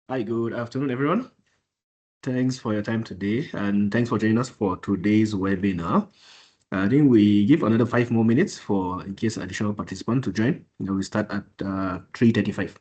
Hi, good afternoon, everyone. Thanks for your time today, and thanks for joining us for today's webinar. I think we give another 5 more minutes for in case additional participant to join. We start at 3:35.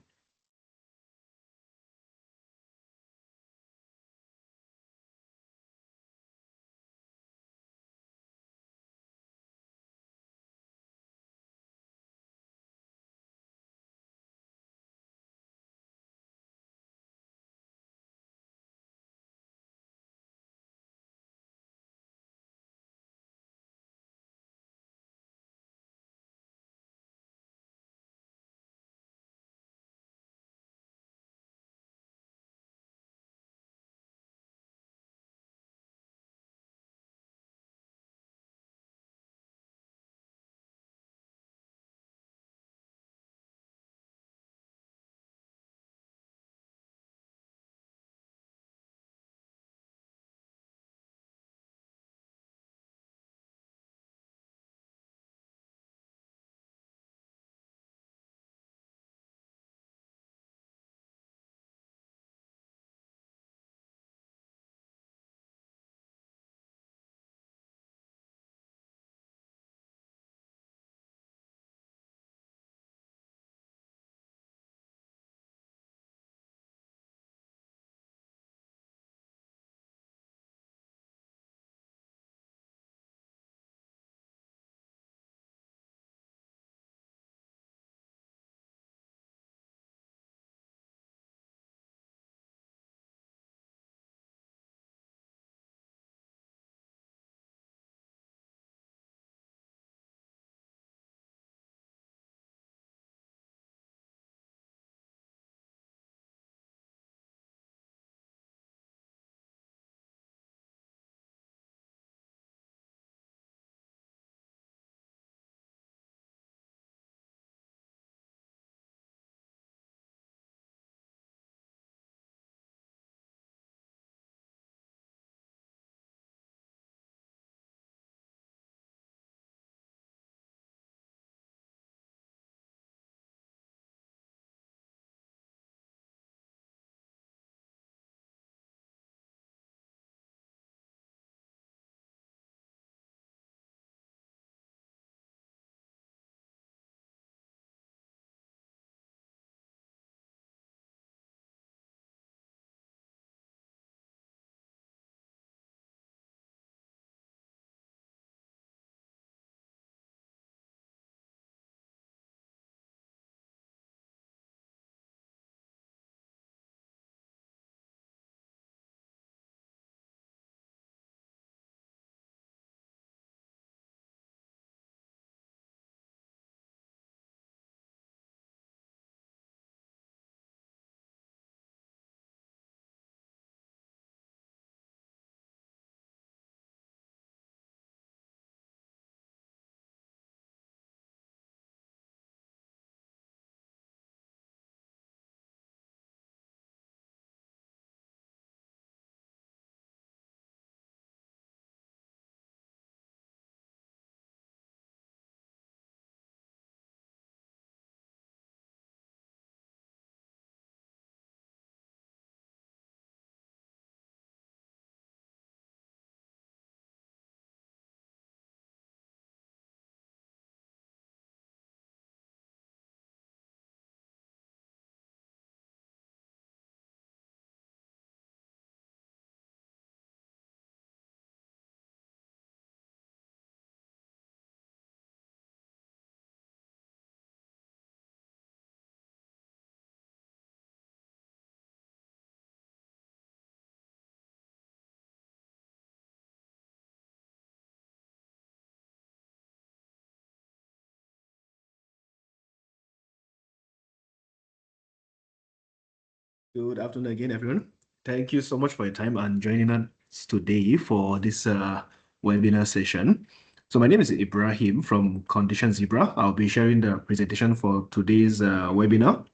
Good afternoon again, everyone. Thank you so much for your time and joining us today for this webinar session. So my name is Ibrahim from Condition Zebra. I'll be sharing the presentation for today's webinar.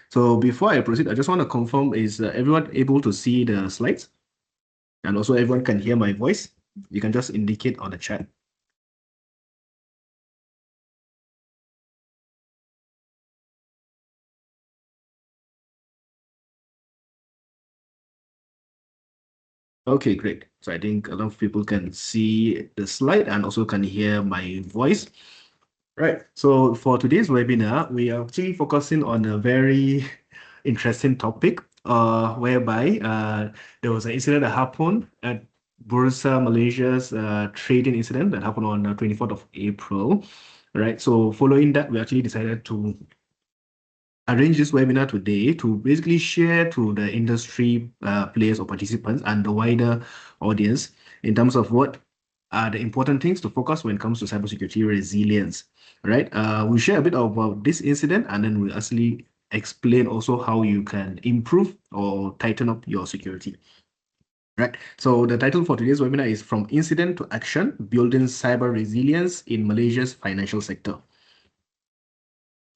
So before I proceed, I just want to confirm, is everyone able to see the slides? And also everyone can hear my voice? You can just indicate on the chat. Okay, great. So I think a lot of people can see the slide and also can hear my voice. Right. So for today's webinar, we are actually focusing on a very interesting topic, whereby there was an incident that happened at Bursa Malaysia's trading incident that happened on 24th of April. Right. So following that, we actually decided to arrange this webinar today to basically share to the industry players or participants and the wider audience in terms of what are the important things to focus when it comes to cybersecurity resilience, right? We'll share a bit about this incident and then we'll actually explain also how you can improve or tighten up your security. Right. So the title for today's webinar is From Incident to Action, Building Cyber Resilience in Malaysia's Financial Sector.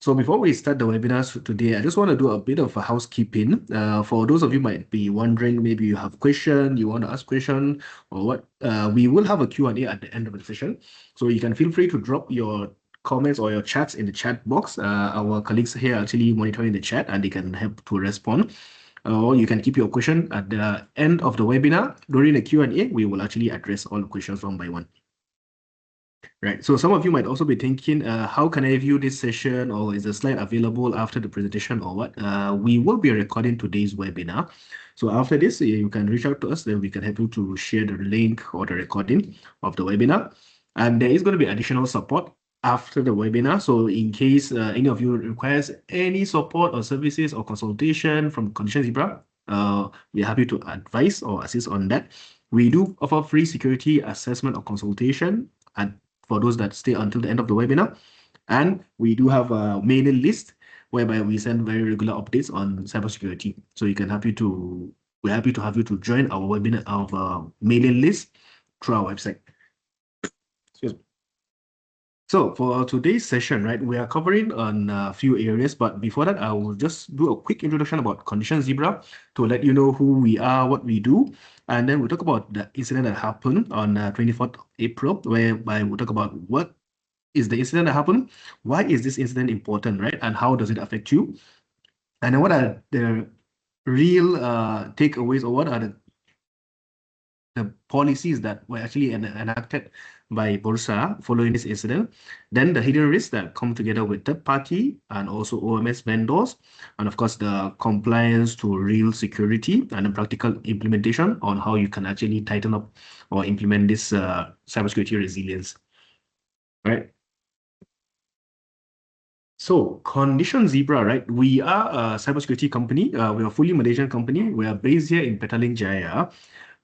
So before we start the webinars today, I just want to do a bit of a housekeeping. For those of you might be wondering, maybe you have question, you want to ask question or what, we will have a Q&A at the end of the session. So you can feel free to drop your comments or your chats in the chat box. Our colleagues here are actually monitoring the chat and they can help to respond. Or you can keep your question at the end of the webinar. During the Q&A, we will actually address all the questions one by one. Right. So some of you might also be thinking, how can I view this session, or is the slide available after the presentation or what? We will be recording today's webinar. So after this, you can reach out to us, then we can help you to share the link or the recording of the webinar. And there is going to be additional support after the webinar. So in case any of you requires any support or services or consultation from Condition Zebra, we're happy to advise or assist on that. We do offer free security assessment or consultation at for those that stay until the end of the webinar. And we do have a mailing list whereby we send very regular updates on cybersecurity. So we're happy to have you to join our webinar, our mailing list through our website. Excuse me. So for today's session, right, we are covering on a few areas, but before that, I will just do a quick introduction about Condition Zebra to let you know who we are, what we do, and then we'll talk about the incident that happened on 24th April, whereby we'll talk about what is the incident that happened, why is this incident important, right, and how does it affect you, and then what are the real takeaways or what are the policies that were actually enacted by Bursa following this incident, then the hidden risks that come together with third party and also OMS vendors, and of course the compliance to real security and the practical implementation on how you can actually tighten up or implement this cybersecurity resilience, right? So Condition Zebra, right? We are a cybersecurity company. We are a fully Malaysian company. We are based here in Petaling Jaya.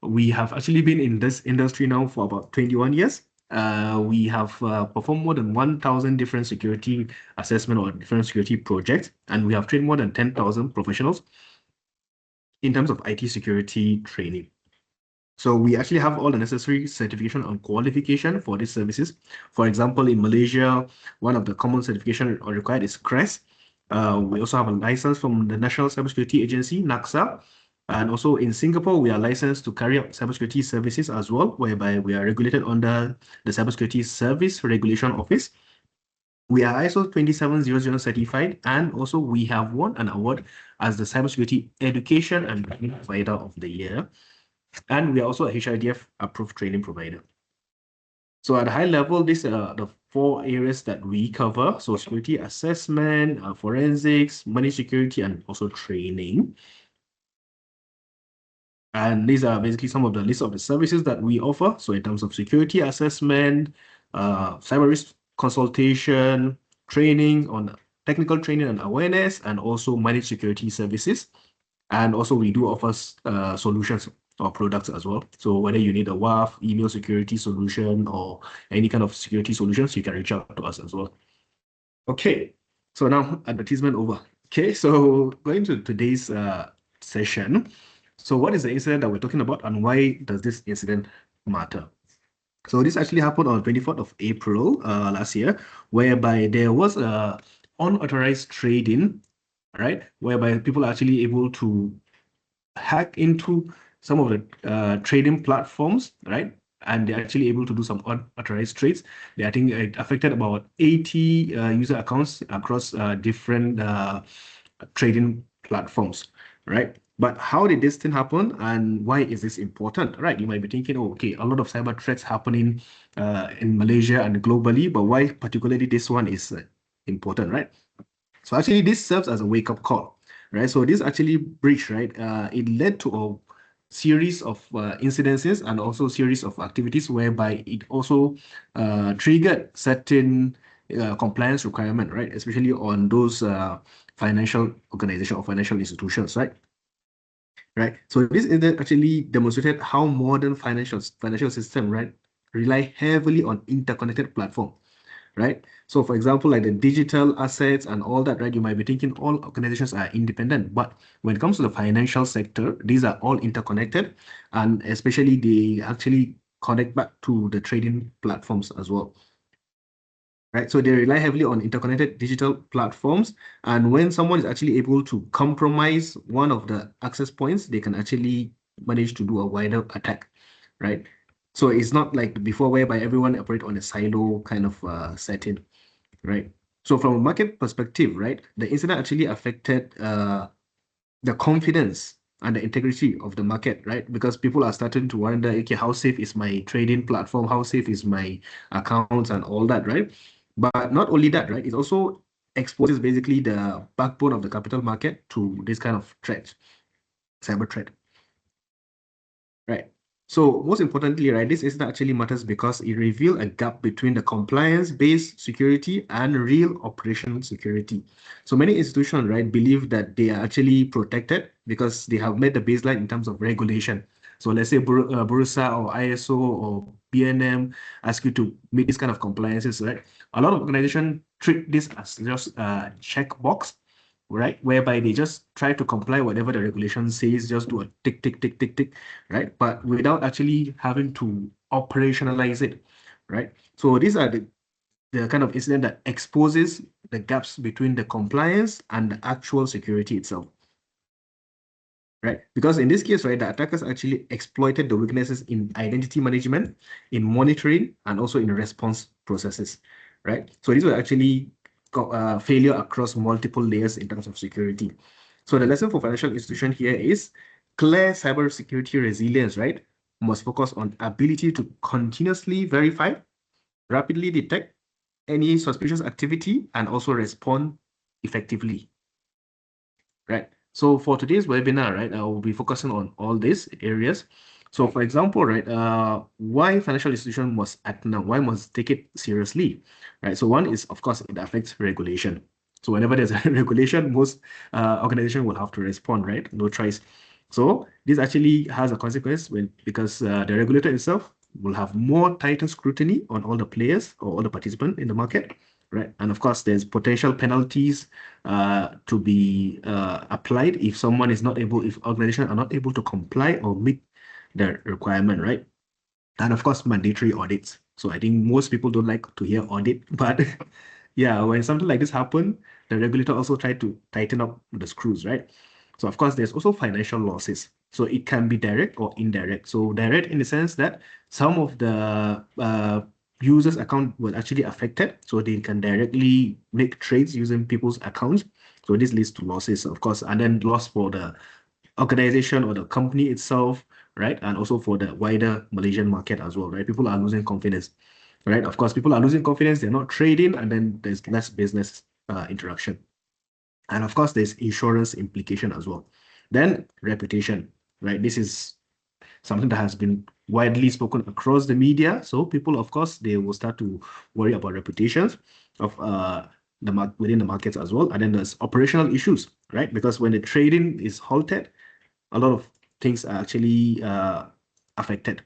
We have actually been in this industry now for about 21 years. We have performed more than 1,000 different security assessment or different security projects, and we have trained more than 10,000 professionals in terms of IT security training. So we actually have all the necessary certification and qualification for these services. For example, in Malaysia, one of the common certification required is CRES. We also have a license from the National Cybersecurity Agency, NACSA. And also in Singapore, we are licensed to carry out cybersecurity services as well, whereby we are regulated under the Cybersecurity Service Regulation Office. We are ISO 27000 certified, and also we have won an award as the Cybersecurity Education and Training Provider of the Year. And we are also a HIDF approved training provider. So at a high level, these are the four areas that we cover. So security assessment, forensics, money security, and also training. And these are basically some of the list of the services that we offer. So in terms of security assessment, cyber risk consultation, training on technical training and awareness, and also managed security services. And also we do offer solutions or products as well. So whether you need a WAF, email security solution, or any kind of security solutions, you can reach out to us as well. Okay, so now advertisement over. Okay, so going to today's session. So what is the incident that we're talking about and why does this incident matter? So this actually happened on 24th of April last year, whereby there was unauthorized trading, right? Whereby people are actually able to hack into some of the trading platforms, right? And they're actually able to do some unauthorized trades. I think it affected about 80 user accounts across different trading platforms, right? But how did this thing happen and why is this important, right? You might be thinking, oh, okay, a lot of cyber threats happening in Malaysia and globally, but why particularly this one is important, right? So actually this serves as a wake-up call, right? So this actually breach, right? It led to a series of incidences and also series of activities whereby it also triggered certain compliance requirement, right? Especially on those financial organization or financial institutions, right? Right. So this incident actually demonstrated how modern financial system, right, rely heavily on interconnected platform, right? So for example, like the digital assets and all that, right? You might be thinking all organizations are independent, but when it comes to the financial sector, these are all interconnected, and especially they actually connect back to the trading platforms as well. Right, so they rely heavily on interconnected digital platforms, and when someone is actually able to compromise one of the access points, they can actually manage to do a wider attack, right? So it's not like before, whereby everyone operate on a silo kind of setting, right? So from a market perspective, right, the incident actually affected the confidence and the integrity of the market, right? Because people are starting to wonder, okay, how safe is my trading platform? How safe is my accounts and all that, right? But not only that, right? It also exposes basically the backbone of the capital market to this kind of threat, cyber threat. Right. So most importantly, right, this incident actually matters because it revealed a gap between the compliance-based security and real operational security. So many institutions, right, believe that they are actually protected because they have met the baseline in terms of regulation. So let's say Bursa or ISO or BNM ask you to meet this kind of compliances, right? A lot of organizations treat this as just a checkbox, right? Whereby they just try to comply whatever the regulation says, just do a tick, tick, tick, tick, tick, right? But without actually having to operationalize it, right? So these are the kind of incident that exposes the gaps between the compliance and the actual security itself. Right, because in this case, right, the attackers actually exploited the weaknesses in identity management, in monitoring, and also in response processes, right? So these were actually failure across multiple layers in terms of security. So the lesson for financial institution here is clear cybersecurity resilience, right? Must focus on ability to continuously verify, rapidly detect any suspicious activity, and also respond effectively. Right. So for today's webinar, right, I will be focusing on all these areas. So for example, right, why financial institution must act now? Why must take it seriously? Right. So one is, of course, it affects regulation. So whenever there's a regulation, most organization will have to respond, right? No choice. So this actually has a consequence because the regulator itself will have more tighter scrutiny on all the players or all the participants in the market, right? And of course, there's potential penalties to be applied if someone is not able, if organizations are not able to comply or meet the requirement, right? And of course, mandatory audits. So I think most people don't like to hear audit, but yeah, when something like this happen, the regulator also try to tighten up the screws, right? So of course, there's also financial losses. So it can be direct or indirect. So direct in the sense that some of the users' account was actually affected, so they can directly make trades using people's accounts. So this leads to losses, of course, and then loss for the organization or the company itself, right? And also for the wider Malaysian market as well, right? People are losing confidence, right? Of course, people are losing confidence, they're not trading, and then there's less business interaction. And of course, there's insurance implication as well. Then reputation, right? This is something that has been widely spoken across the media. So people, of course, they will start to worry about reputations of within the markets as well. And then there's operational issues, right? Because when the trading is halted, a lot of things are actually affected,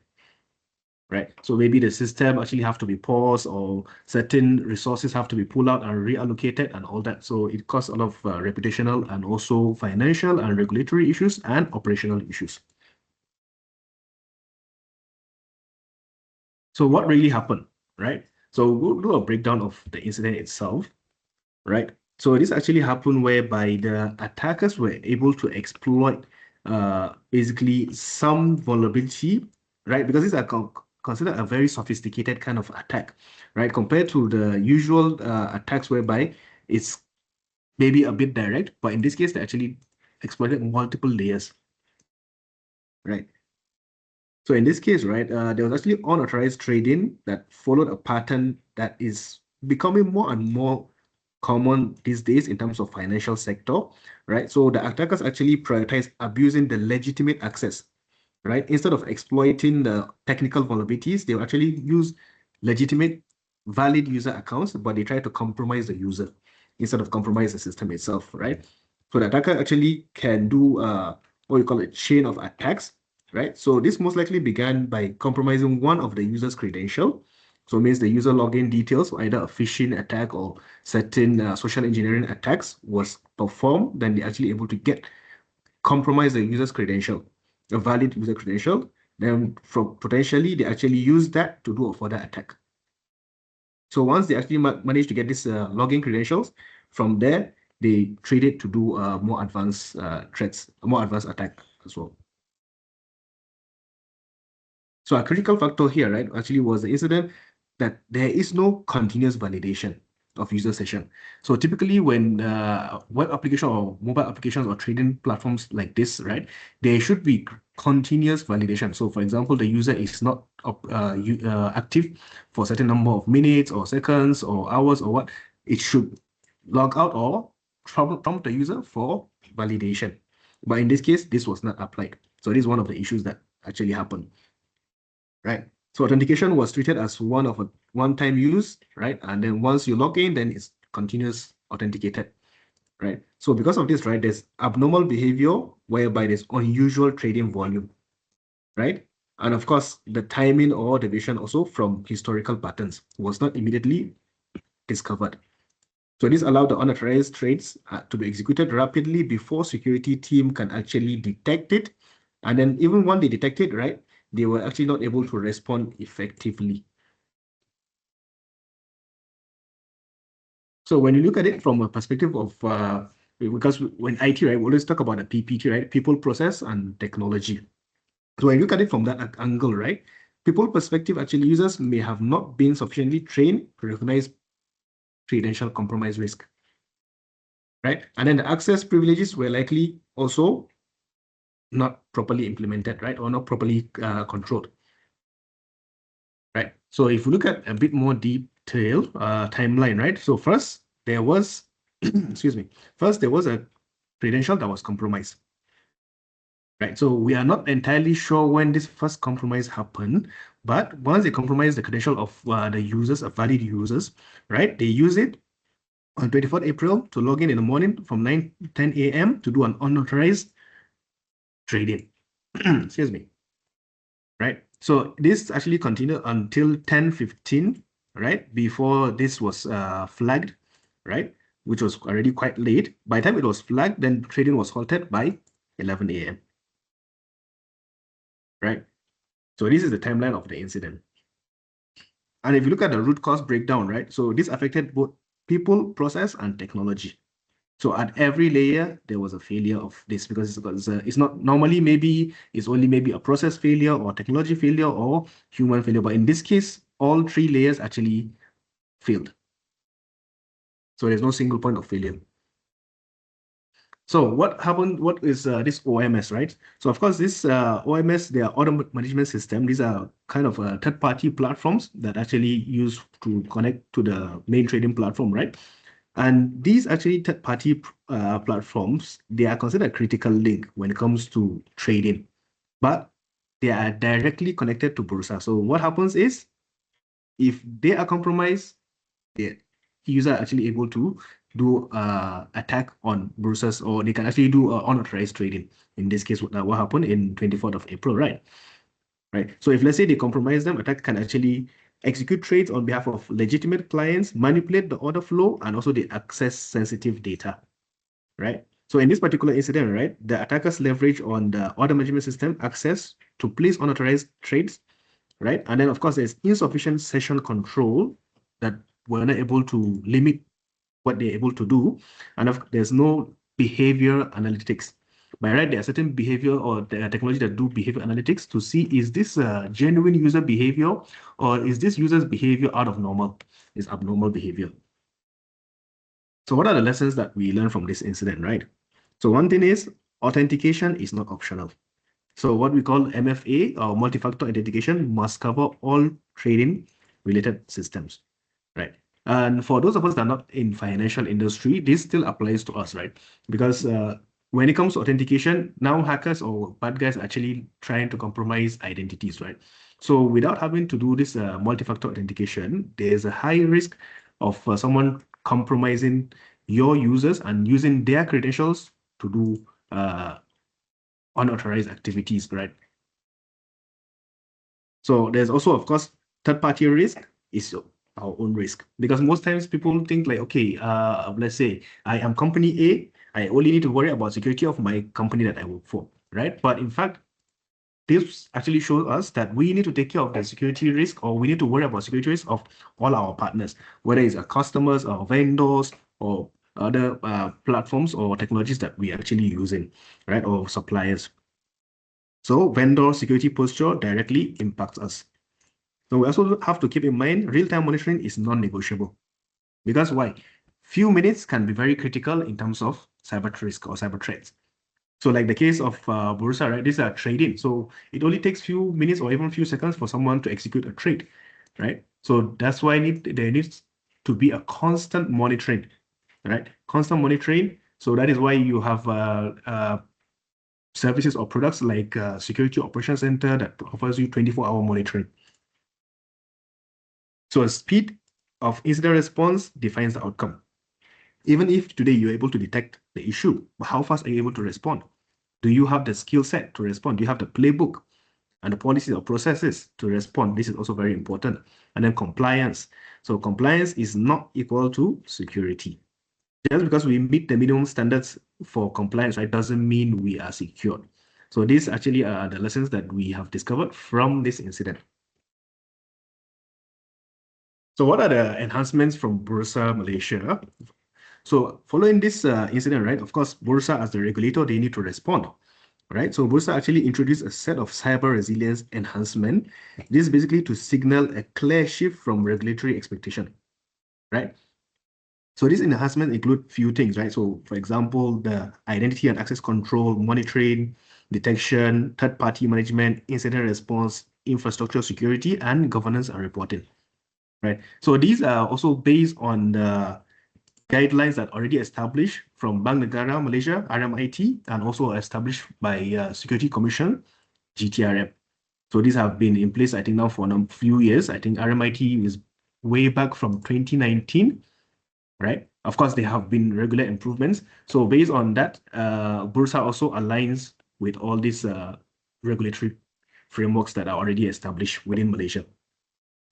right? So maybe the system actually have to be paused or certain resources have to be pulled out and reallocated and all that. So it causes a lot of reputational and also financial and regulatory issues and operational issues. So what really happened, right? So we'll do a breakdown of the incident itself, right? So this actually happened whereby the attackers were able to exploit basically some vulnerability, right? Because these are considered a very sophisticated kind of attack, right? Compared to the usual attacks whereby it's maybe a bit direct, but in this case, they actually exploited multiple layers, right? So in this case, right, there was actually unauthorized trading that followed a pattern that is becoming more and more common these days in terms of financial sector, right? So the attackers actually prioritize abusing the legitimate access, right? Instead of exploiting the technical vulnerabilities, they will actually use legitimate, valid user accounts, but they try to compromise the user instead of compromise the system itself, right? So the attacker actually can do what we call a chain of attacks, right? So this most likely began by compromising one of the user's credential. So it means the user login details, either a phishing attack or certain social engineering attacks was performed, then they're actually able to compromise the user's credential, a valid user credential. Then from potentially they actually use that to do a further attack. So once they actually manage to get this login credentials, from there they trade it to do more advanced threats, more advanced attack as well. So a critical factor here, right, actually was the incident that there is no continuous validation of user session. So typically when web application or mobile applications or trading platforms like this, right, there should be continuous validation. So for example, the user is not active for a certain number of minutes or seconds or hours or what, it should log out or prompt the user for validation. But in this case, this was not applied. So this is one of the issues that actually happened. Right. So authentication was treated as one of a one-time use, right? And then once you log in, then it's continuous authenticated, right? So because of this, right, there's abnormal behavior whereby there's unusual trading volume, right? And of course, the timing or deviation also from historical patterns was not immediately discovered. So this allowed the unauthorized trades to be executed rapidly before security team can actually detect it. And then even when they detect it, right, they were actually not able to respond effectively. So when you look at it from a perspective of, because when IT, right, we always talk about the PPT, right, people, process, and technology. So when you look at it from that angle, right, people perspective, actually users may have not been sufficiently trained to recognize credential compromise risk, right? And then the access privileges were likely also not properly implemented, right, or not properly controlled, right? So if you look at a bit more detail timeline, right? So first there was, excuse me, first there was a credential that was compromised, right? So we are not entirely sure when this first compromise happened, but once they compromise the credential of the users, of valid users, right? They use it on 24th April to log in the morning from 9:10 a.m. to do an unauthorized trading. Excuse me, right? So this actually continued until 10:15, right? Before this was flagged, right? Which was already quite late. By the time it was flagged, then trading was halted by 11 a.m. Right? So this is the timeline of the incident. And if you look at the root cause breakdown, right? So this affected both people, process, and technology. So at every layer, there was a failure of this because it's not normally, maybe it's only maybe a process failure or technology failure or human failure. But in this case, all three layers actually failed. So there's no single point of failure. So what happened? What is this OMS, right? So of course, this OMS, they are order management system. These are kind of third-party platforms that actually use to connect to the main trading platform, right? And these actually third-party platforms, they are considered a critical link when it comes to trading, but they are directly connected to Bursa. So what happens is, if they are compromised, the user are actually able to do attack on Bursas, or they can actually do unauthorized trading. In this case, what happened in 24th of April, right? Right. So if let's say they compromise them, attack can actually execute trades on behalf of legitimate clients, manipulate the order flow, and also they access sensitive data, right? So in this particular incident, right, the attackers leverage on the order management system access to place unauthorized trades, right? And then of course there's insufficient session control that were not able to limit what they're able to do. And there's no behavior analytics. By right, there are certain behavior or the technology that do behavior analytics to see, is this genuine user behavior or is this user's behavior out of normal, is abnormal behavior. So what are the lessons that we learned from this incident, right? So one thing is authentication is not optional. So what we call MFA or multi-factor authentication must cover all trading related systems, right? And for those of us that are not in financial industry, this still applies to us, right? Because when it comes to authentication, now hackers or bad guys are actually trying to compromise identities, right? So without having to do this multi-factor authentication, there's a high risk of someone compromising your users and using their credentials to do unauthorized activities, right? So there's also, of course, third-party risk is our own risk, because most times people think like, okay, let's say I am company A, I only need to worry about security of my company that I work for, right? But in fact, this actually shows us that we need to take care of the security risk, or we need to worry about security risk of all our partners, whether it's our customers or vendors or other platforms or technologies that we are actually using, right? Or suppliers. So vendor security posture directly impacts us. So we also have to keep in mind real-time monitoring is non-negotiable. Because why? Few minutes can be very critical in terms of cyber risk or cyber threats. So like the case of Bursa, right? These are trading. So it only takes few minutes or even few seconds for someone to execute a trade, right? So that's why there needs to be a constant monitoring, right? Constant monitoring. So that is why you have services or products like Security Operations Center that offers you 24-hour monitoring. So a speed of incident response defines the outcome. Even if today you're able to detect the issue, but how fast are you able to respond? Do you have the skill set to respond? Do you have the playbook and the policies or processes to respond? This is also very important. And then compliance. So compliance is not equal to security. Just because we meet the minimum standards for compliance, right, doesn't mean we are secured. So these actually are the lessons that we have discovered from this incident. So what are the enhancements from Bursa Malaysia? So following this incident, right, of course, Bursa as the regulator, they need to respond, right? So Bursa actually introduced a set of cyber resilience enhancement. This is basically to signal a clear shift from regulatory expectation, right? So these enhancements include few things, right? So for example, the identity and access control, monitoring, detection, third-party management, incident response, infrastructure security, and governance and reporting, right? So these are also based on the guidelines that already established from Bank Negara Malaysia, RMIT, and also established by Security Commission, GTRM. So these have been in place, I think, now for a few years. I think RMIT is way back from 2019, right? Of course, there have been regular improvements. So based on that, Bursa also aligns with all these regulatory frameworks that are already established within Malaysia.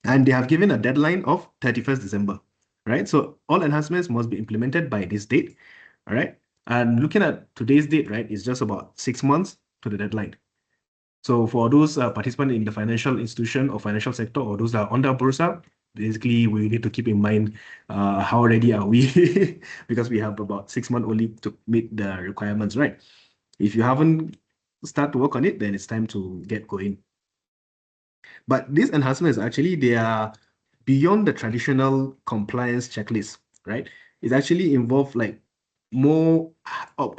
And they have given a deadline of 31st December, right? So all enhancements must be implemented by this date, all right? And looking at today's date, right, it's just about 6 months to the deadline. So for those participants in the financial institution or financial sector, or those that are under Bursa, basically we need to keep in mind how ready are we because we have about 6 months only to meet the requirements, right? If you haven't started to work on it, then it's time to get going. But these enhancements actually, they are beyond the traditional compliance checklist, right? It actually involved like more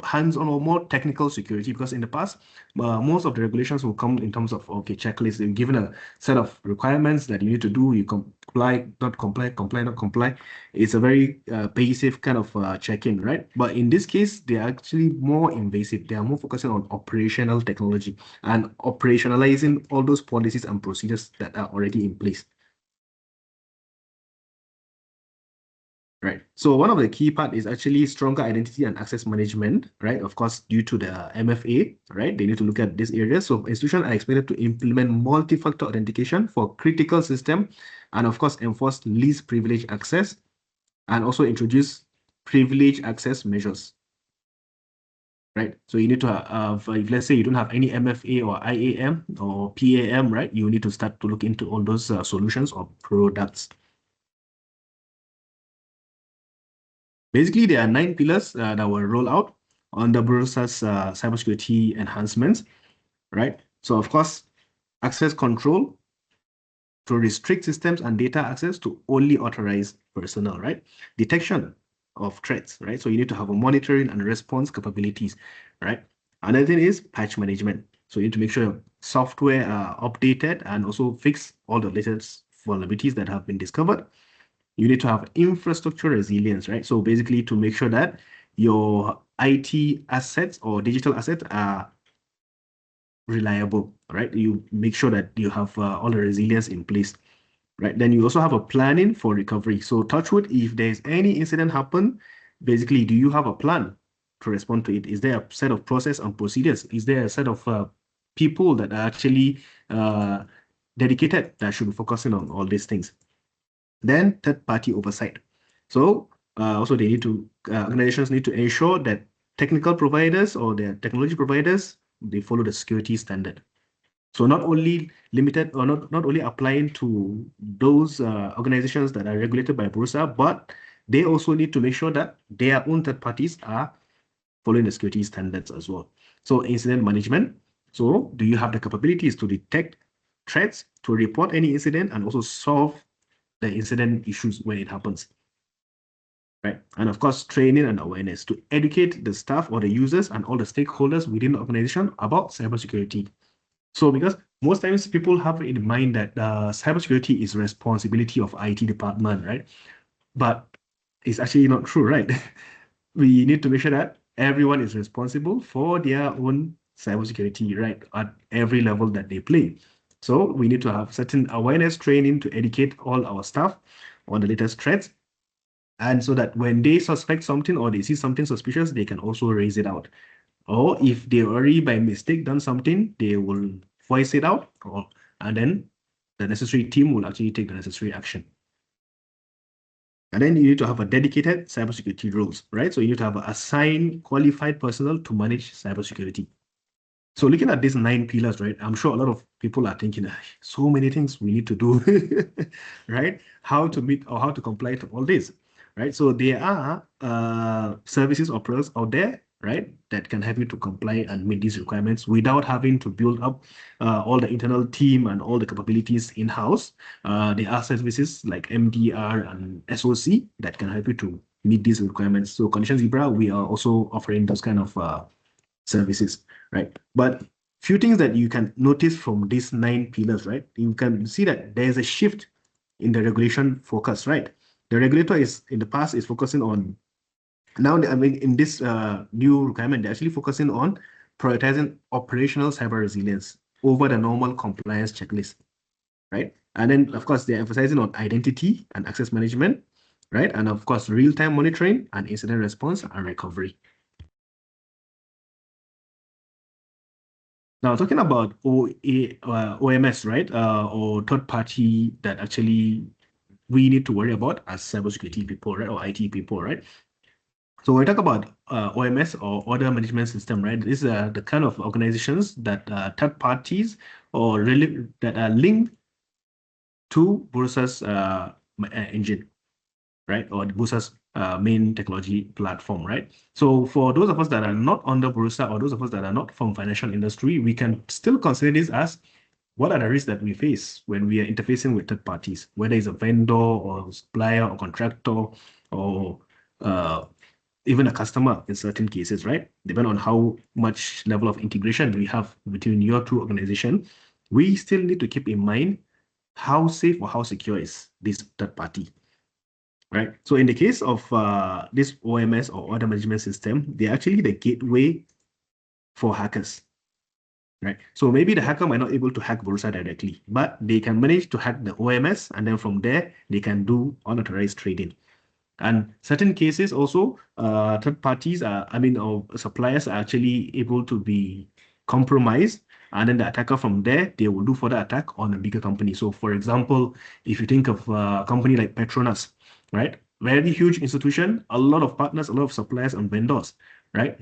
hands-on or more technical security, because in the past, most of the regulations will come in terms of, okay, checklist. You're given a set of requirements that you need to do. You comply, not comply, comply, not comply. It's a very basic kind of check-in, right? But in this case, they're actually more invasive. They are more focusing on operational technology and operationalizing all those policies and procedures that are already in place. Right. So one of the key part is actually stronger identity and access management, right? Of course, due to the MFA, right? They need to look at this area. So institutions are expected to implement multi-factor authentication for critical system, and of course, enforce least privilege access, and also introduce privilege access measures, right? So you need to have, if let's say you don't have any MFA or IAM or PAM, right? You need to start to look into all those solutions or products. Basically, there are 9 pillars that were rolled out on the Bursa's cybersecurity enhancements, right? So, of course, access control to restrict systems and data access to only authorized personnel, right? Detection of threats, right? So you need to have a monitoring and response capabilities, right? Another thing is patch management. So you need to make sure your software are updated and also fix all the latest vulnerabilities that have been discovered. You need to have infrastructure resilience, right? So basically to make sure that your IT assets or digital assets are reliable, right? You make sure that you have all the resilience in place, right? Then you also have a planning for recovery. So touch wood, if there's any incident happen, basically, do you have a plan to respond to it? Is there a set of process and procedures? Is there a set of people that are actually dedicated that should be focusing on all these things? Then third-party oversight. So also they need to, organizations need to ensure that technical providers or their technology providers, they follow the security standard. So not only limited or not only applying to those organizations that are regulated by Bursa, but they also need to make sure that their own third parties are following the security standards as well. So incident management. So do you have the capabilities to detect threats, to report any incident, and also solve the incident issues when it happens? Right. And of course, training and awareness to educate the staff or the users and all the stakeholders within the organization about cybersecurity. So because most times people have in mind that cybersecurity is responsibility of IT department, right? But it's actually not true, right? We need to make sure that everyone is responsible for their own cybersecurity, right? At every level that they play. So we need to have certain awareness training to educate all our staff on the latest threats. And so that when they suspect something or they see something suspicious, they can also raise it out. Or if they already by mistake done something, they will voice it out, and then the necessary team will actually take the necessary action. And then you need to have a dedicated cybersecurity rules, right? So you need to have assigned qualified personnel to manage cybersecurity. So looking at these 9 pillars, right? I'm sure a lot of people are thinking, so many things we need to do, right? How to meet or how to comply to all this, right? So there are services or products out there, right, that can help you to comply and meet these requirements without having to build up all the internal team and all the capabilities in-house. There are services like MDR and SOC that can help you to meet these requirements. So Condition Zebra, we are also offering those kind of services, right? But few things that you can notice from these 9 pillars, right? You can see that there's a shift in the regulation focus, right? The regulator is in the past is focusing on now. I mean, in this new requirement, they're actually focusing on prioritizing operational cyber resilience over the normal compliance checklist, right? And then, of course, they're emphasizing on identity and access management, right? And of course, real-time monitoring and incident response and recovery. Now, talking about OMS, right, or third party that actually we need to worry about as cybersecurity people, right, or IT people, right? So when we talk about OMS or Order Management System, right, these are the kind of organizations that third parties or really that are linked to Bursa's engine, right, or Bursa's main technology platform, right? So for those of us that are not under Bursa or those of us that are not from financial industry, we can still consider this as what are the risks that we face when we are interfacing with third parties, whether it's a vendor or supplier or contractor or even a customer in certain cases, right? Depending on how much level of integration we have between your two organizations, we still need to keep in mind how safe or how secure is this third party, right? So in the case of this OMS or order management system, they're actually the gateway for hackers, right? So maybe the hacker might not be able to hack Bursa directly, but they can manage to hack the OMS, and then from there, they can do unauthorized trading. And certain cases also, third parties are, or suppliers are actually able to be compromised. And then the attacker from there, they will do further attack on a bigger company. So for example, if you think of a company like Petronas, right? Very huge institution, a lot of partners, a lot of suppliers and vendors, right?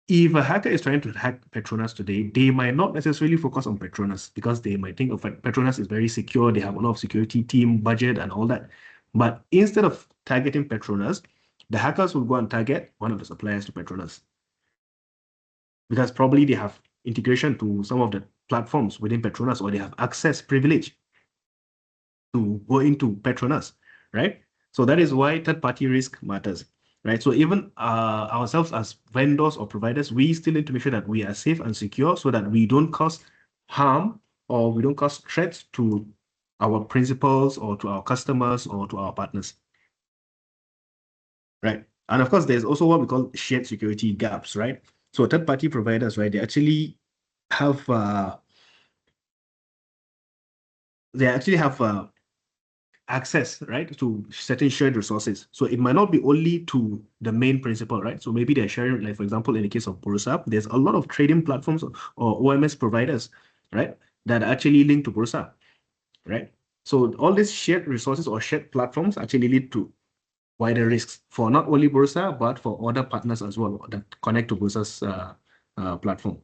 If a hacker is trying to hack Petronas today, they might not necessarily focus on Petronas because they might think of Petronas is very secure. They have a lot of security team, budget, and all that. But instead of targeting Petronas, the hackers will go and target one of the suppliers to Petronas because probably they have integration to some of the platforms within Petronas or they have access privilege to go into Petronas, right? So that is why third-party risk matters. right? So even ourselves as vendors or providers, we still need to make sure that we are safe and secure so that we don't cause harm or we don't cause threats to our principals or to our customers or to our partners, right? And of course, there's also what we call shared security gaps, right? So third-party providers, right, have uh, they actually have access, right, to certain shared resources. So it might not be only to the main principal, right? So maybe they're sharing, like for example, in the case of Bursa, there's a lot of trading platforms or OMS providers, right, that are actually linked to Bursa, right? So all these shared resources or shared platforms actually lead to wider risks for not only Bursa, but for other partners as well that connect to Bursa's platform.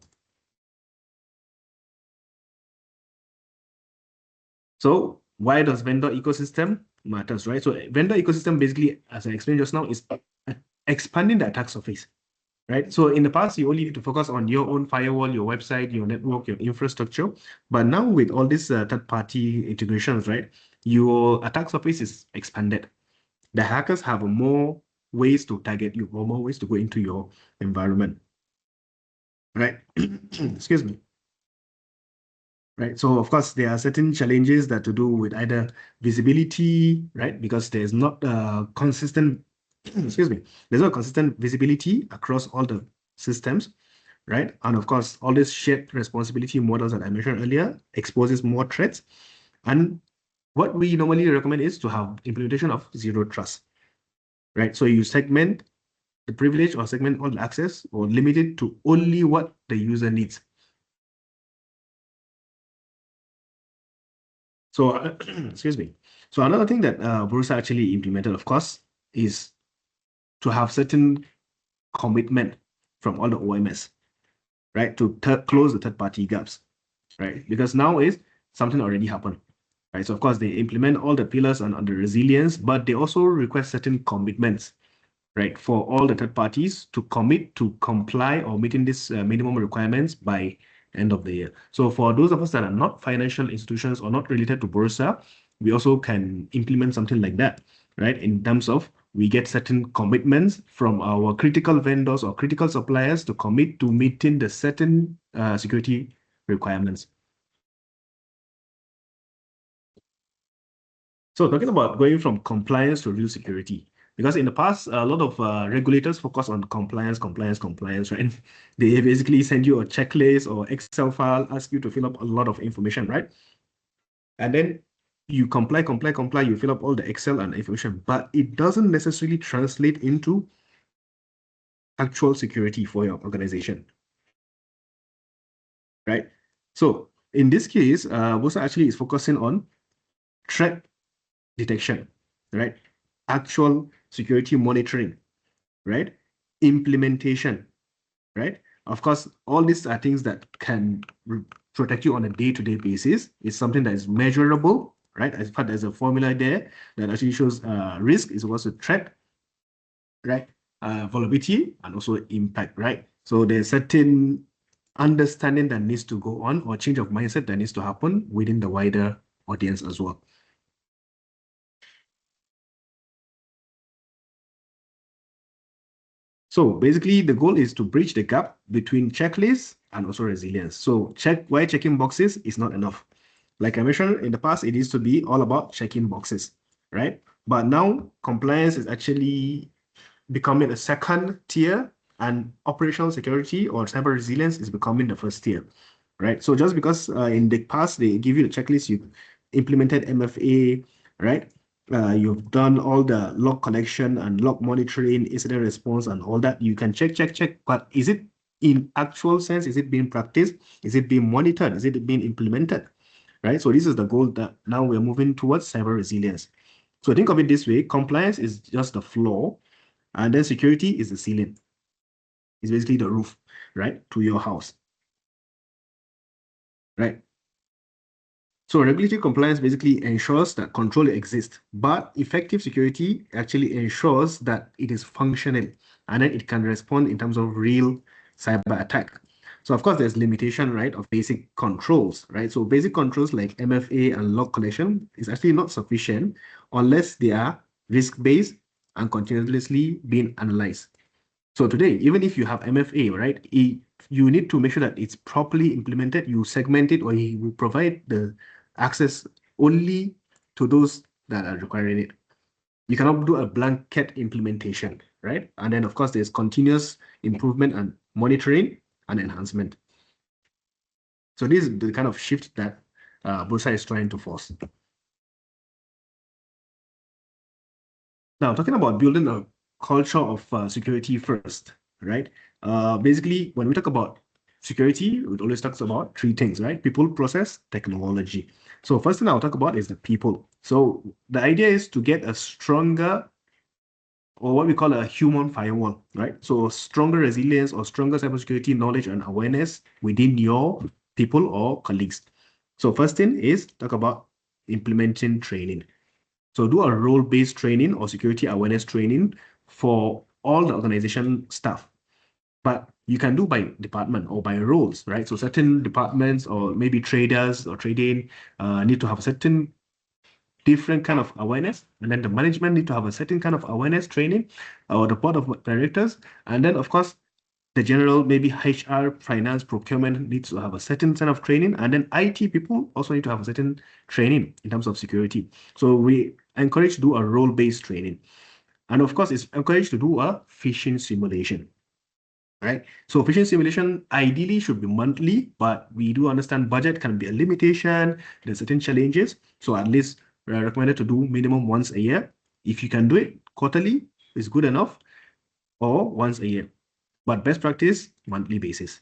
So why does vendor ecosystem matters, right? So vendor ecosystem basically, as I explained just now, is expanding the attack surface, right? So in the past, you only need to focus on your own firewall, your website, your network, your infrastructure. But now with all these third-party integrations, right, your attack surface is expanded. The hackers have more ways to target you, or more ways to go into your environment, right? Excuse me. Right. So of course there are certain challenges that to do with either visibility, right? Because there's not consistent, excuse me, there's not consistent visibility across all the systems, right? And of course, all these shared responsibility models that I mentioned earlier exposes more threats. And what we normally recommend is to have implementation of zero trust, right? So you segment the privilege or segment all the access or limit it to only what the user needs. So, excuse me. So another thing that Borussia actually implemented, of course, is to have certain commitment from all the OMS, right, to close the third-party gaps, right? Because now is something already happened, right? So of course they implement all the pillars and the resilience, but they also request certain commitments, right, for all the third parties to commit to comply or meeting these minimum requirements by end of the year. So for those of us that are not financial institutions or not related to Bursa, we also can implement something like that, right? In terms of we get certain commitments from our critical vendors or critical suppliers to commit to meeting the certain security requirements. So talking about going from compliance to real security, because in the past, a lot of regulators focus on compliance, compliance, compliance, right? They basically send you a checklist or Excel file, ask you to fill up a lot of information, right? And then you comply, comply, comply, you fill up all the Excel and information, but it doesn't necessarily translate into actual security for your organization, right? So in this case, WOSA actually is focusing on threat detection, right? Actual security monitoring, right? Implementation, right? Of course, all these are things that can protect you on a day-to-day basis. It's something that is measurable, right? As fact, there's a formula there that actually shows risk is also threat, right? Vulnerability and also impact, right? So there's certain understanding that needs to go on or change of mindset that needs to happen within the wider audience as well. So basically, the goal is to bridge the gap between checklists and also resilience. So why checking boxes is not enough. Like I mentioned in the past, it needs to be all about checking boxes, right? But now compliance is actually becoming a second tier, and operational security or cyber resilience is becoming the first tier, right? So just because in the past they give you the checklist, you implemented MFA, right? You've done all the log collection and log monitoring, incident response, and all that. You can check, check, check. But is it in actual sense? Is it being practiced? Is it being monitored? Is it being implemented? Right? So this is the goal that now we're moving towards cyber resilience. So think of it this way: compliance is just the floor, and then security is the ceiling. It's basically the roof, right, to your house, right? So regulatory compliance basically ensures that control exists, but effective security actually ensures that it is functional and then it can respond in terms of real cyber attack. So of course there's limitation, right, of basic controls, right? So basic controls like MFA and log collection is actually not sufficient unless they are risk-based and continuously being analyzed. So today, even if you have MFA, right, you need to make sure that it's properly implemented. You segment it, or you will provide the access only to those that are requiring it. You cannot do a blanket implementation, right? And then, of course, there's continuous improvement and monitoring and enhancement. So this is the kind of shift that Bursa is trying to force. Now, talking about building a culture of security first, right? Basically, when we talk about security, it always talks about three things, right? People, process, technology. So first thing I'll talk about is the people. So the idea is to get a stronger, or what we call a human firewall, right? So stronger resilience or stronger cybersecurity knowledge and awareness within your people or colleagues. So first thing is talk about implementing training. So do a role-based training or security awareness training for all the organization staff. But you can do by department or by roles, right? So certain departments or maybe traders or trading need to have a certain different kind of awareness. And then the management need to have a certain kind of awareness training, or the board of directors. And then, of course, the general, maybe HR, finance, procurement needs to have a certain kind of training. And then IT people also need to have a certain training in terms of security. So we encourage to do a role-based training. And of course, it's encouraged to do a phishing simulation. Right? So phishing simulation ideally should be monthly, but we do understand budget can be a limitation. There's certain challenges. So at least recommended to do minimum once a year. If you can do it quarterly, it's good enough, or once a year. But best practice, monthly basis.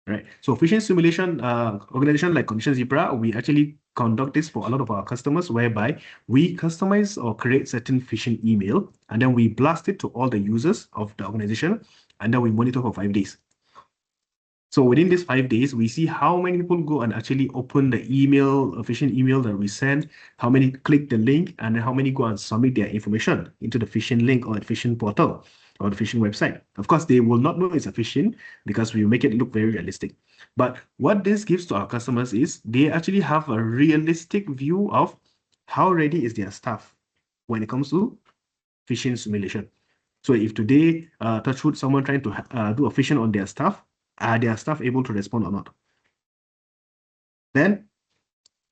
Right. So phishing simulation, organization like Condition Zebra, we actually conduct this for a lot of our customers, whereby we customize or create certain phishing email, and then we blast it to all the users of the organization, and then we monitor for 5 days. So within these 5 days, we see how many people go and actually open the email, a phishing email that we send, how many click the link, and how many go and submit their information into the phishing link or the phishing portal or the phishing website. Of course, they will not know it's a phishing because we make it look very realistic. But what this gives to our customers is they actually have a realistic view of how ready is their staff when it comes to phishing simulation. So if today, touch wood, someone trying to do a phishing on their staff, are their staff able to respond or not? Then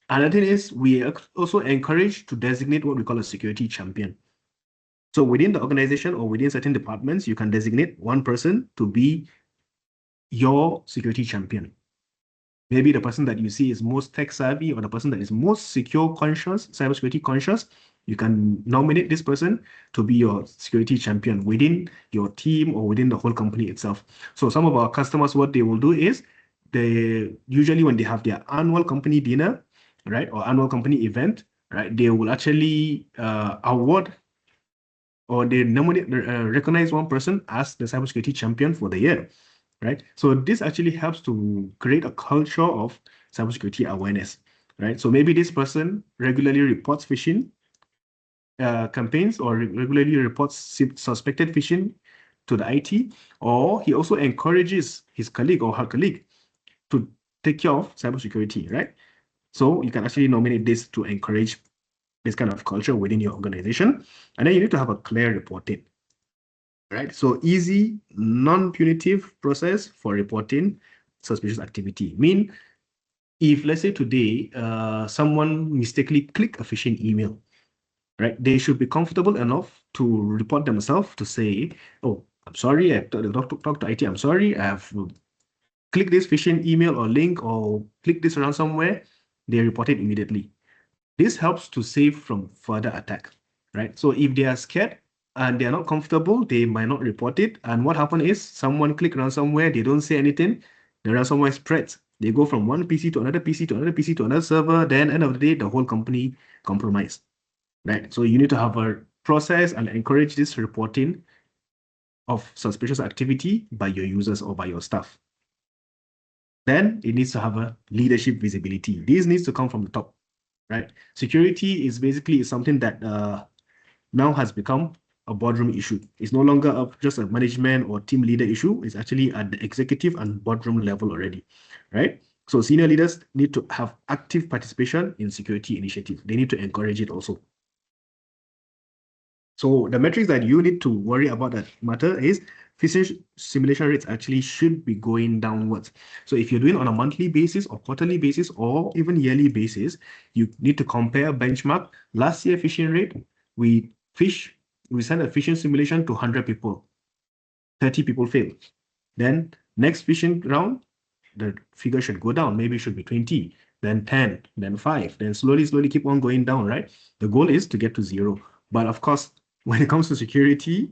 another thing is we also encourage to designate what we call a security champion. So within the organization or within certain departments, you can designate one person to be your security champion. Maybe the person that you see is most tech savvy, or the person that is most secure conscious, cybersecurity conscious. You can nominate this person to be your security champion within your team or within the whole company itself. So some of our customers, what they will do is they usually, when they have their annual company dinner, right, or annual company event, right, they will actually award, or they nominate, recognize one person as the cybersecurity champion for the year, right? So this actually helps to create a culture of cybersecurity awareness, right? So maybe this person regularly reports phishing campaigns, or regularly reports suspected phishing to the IT, or he also encourages his colleague or her colleague to take care of cybersecurity, right? So you can actually nominate this to encourage this kind of culture within your organization. And then you need to have a clear reporting, right? So easy, non-punitive process for reporting suspicious activity. Mean, if let's say today, someone mistakenly click a phishing email, right? They should be comfortable enough to report themselves, to say, oh, I'm sorry, I talk to IT, I'm sorry, I've clicked this phishing email or link or click this around somewhere. They report it immediately. This helps to save from further attack, right? So if they are scared and they are not comfortable, they might not report it. And what happens is someone click ransomware, they don't say anything, the ransomware spreads. They go from one PC to another PC to another PC to another server. Then end of the day, the whole company compromised, right? So you need to have a process and encourage this reporting of suspicious activity by your users or by your staff. Then it needs to have a leadership visibility. This needs to come from the top, right? Security is basically something that now has become a boardroom issue. It's no longer just a management or team leader issue. It's actually at the executive and boardroom level already, right? So senior leaders need to have active participation in security initiatives. They need to encourage it also. So the metrics that you need to worry about that matter is phishing simulation rates actually should be going downwards. So if you're doing on a monthly basis or quarterly basis or even yearly basis, you need to compare benchmark. Last year phishing rate, we sent a phishing simulation to 100 people, 30 people failed. Then next phishing round, the figure should go down. Maybe it should be 20, then 10, then 5, then slowly keep on going down, right? The goal is to get to 0. But of course, when it comes to security,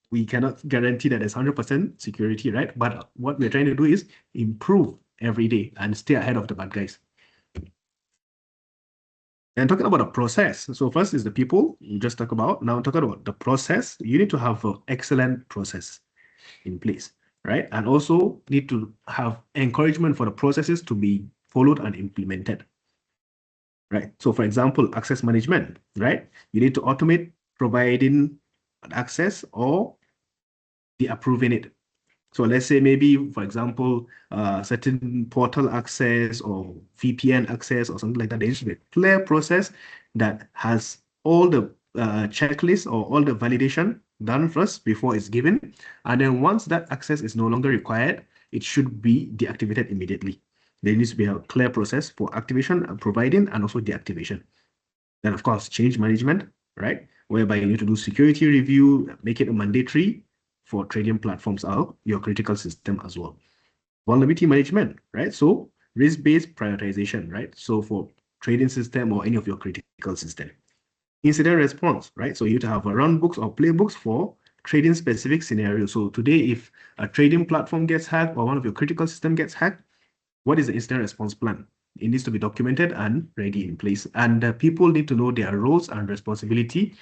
we cannot guarantee that there's 100% security, right? But what we're trying to do is improve every day and stay ahead of the bad guys. And talking about the process. So first is the people you just talk about. Now talking about the process, you need to have an excellent process in place, right? And also need to have encouragement for the processes to be followed and implemented, right? So for example, access management, right? You need to automate providing access or the approving it. So let's say maybe, for example, certain portal access or VPN access or something like that. There needs to be a clear process that has all the checklists or all the validation done first before it's given. And then once that access is no longer required, it should be deactivated immediately. There needs to be a clear process for activation, providing, and also deactivation. Then, of course, change management, right? Whereby you need to do security review, make it mandatory for trading platforms are your critical system as well. Vulnerability management, right? So risk-based prioritization, right? So for trading system or any of your critical system. Incident response, right? So you need to have run books or playbooks for trading specific scenarios. So today, if a trading platform gets hacked or one of your critical system gets hacked, what is the incident response plan? It needs to be documented and ready in place. And people need to know their roles and responsibility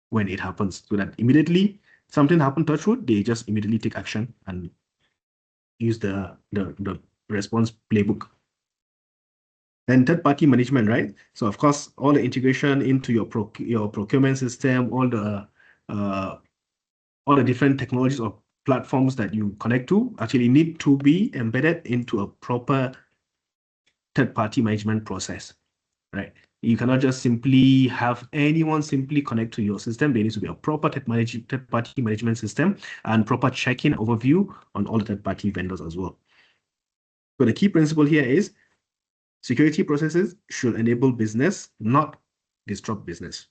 when it happens, so that immediately something happened, touch wood, they just immediately take action and use the response playbook. Then third-party management, right? So of course, all the integration into your procurement system, all the different technologies or platforms that you connect to actually need to be embedded into a proper third-party management process, right? You cannot just simply have anyone simply connect to your system. There needs to be a proper third-party management system and proper check-in overview on all the third-party vendors as well. So the key principle here is security processes should enable business, not disrupt business.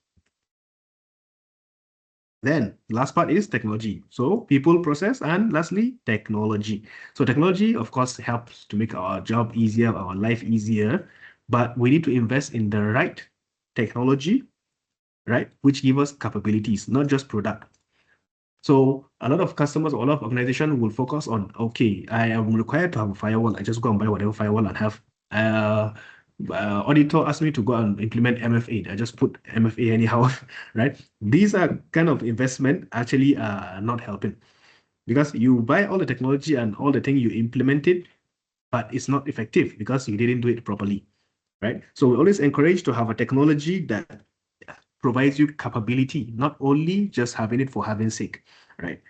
Then last part is technology. So people, process, and lastly, technology. So technology, of course, helps to make our job easier, our life easier, but we need to invest in the right technology, right, which give us capabilities, not just product. So a lot of customers or a lot of organizations will focus on, okay, I am required to have a firewall. I just go and buy whatever firewall and have. Auditor asked me to go and implement MFA. I just put MFA anyhow, right? These are kind of investment actually not helping, because you buy all the technology and all the thing you implement it, but it's not effective because you didn't do it properly, right? So we always encourage to have a technology that provides you capability, not only just having it for having sake, right?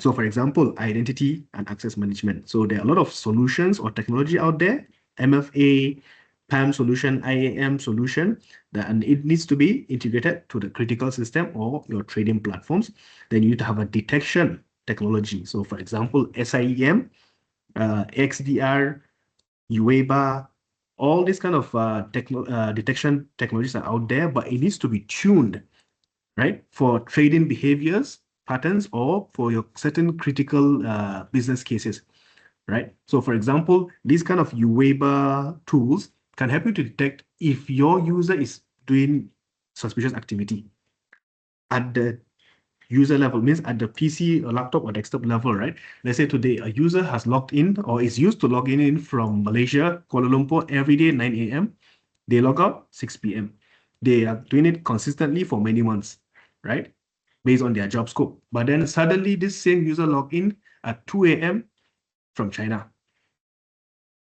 So for example, identity and access management. So there are a lot of solutions or technology out there, MFA, PAM solution, IAM solution, and it needs to be integrated to the critical system or your trading platforms. Then you need to have a detection technology. So for example, SIEM, XDR, UEBA, all these kind of detection technologies are out there, but it needs to be tuned, right, for trading behaviors, patterns, or for your certain critical business cases, right? So for example, these kind of UEBA tools can help you to detect if your user is doing suspicious activity at the user level, means at the PC or laptop or desktop level, right? Let's say today a user has logged in or is used to logging in from Malaysia, Kuala Lumpur every day, 9 a.m. They log out 6 p.m. They are doing it consistently for many months, right? Based on their job scope. But then suddenly this same user log in at 2 a.m. from China,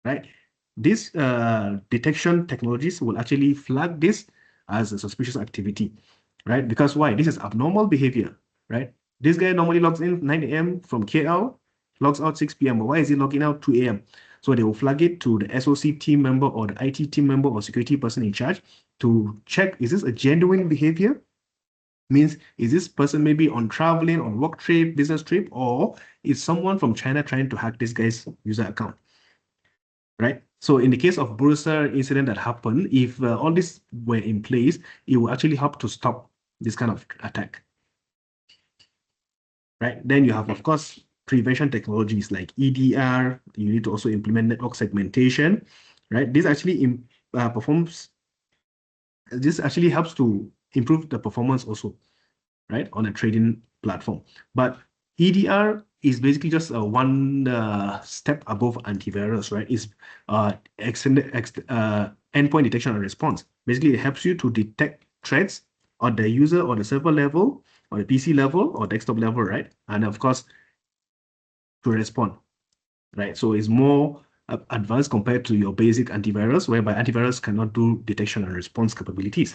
right? These detection technologies will actually flag this as a suspicious activity, right? Because why? This is abnormal behavior, right? This guy normally logs in 9 a.m. from KL, logs out 6 p.m. But why is he logging out 2 a.m.? So they will flag it to the SOC team member or the IT team member or security person in charge to check, is this a genuine behavior? Means, is this person maybe on traveling, on work trip, business trip, or is someone from China trying to hack this guy's user account? Right? So in the case of Bursa incident that happened, if all this were in place, it will actually help to stop this kind of attack. Right? Then you have, of course, prevention technologies like EDR. You need to also implement network segmentation. Right? This actually this actually helps to improve the performance also, right, on a trading platform. But EDR is basically just one step above antivirus, right? It's endpoint detection and response. Basically, it helps you to detect threats on the user or the server level, or the PC level, or desktop level, right? And of course, to respond, right? So it's more advanced compared to your basic antivirus, whereby antivirus cannot do detection and response capabilities.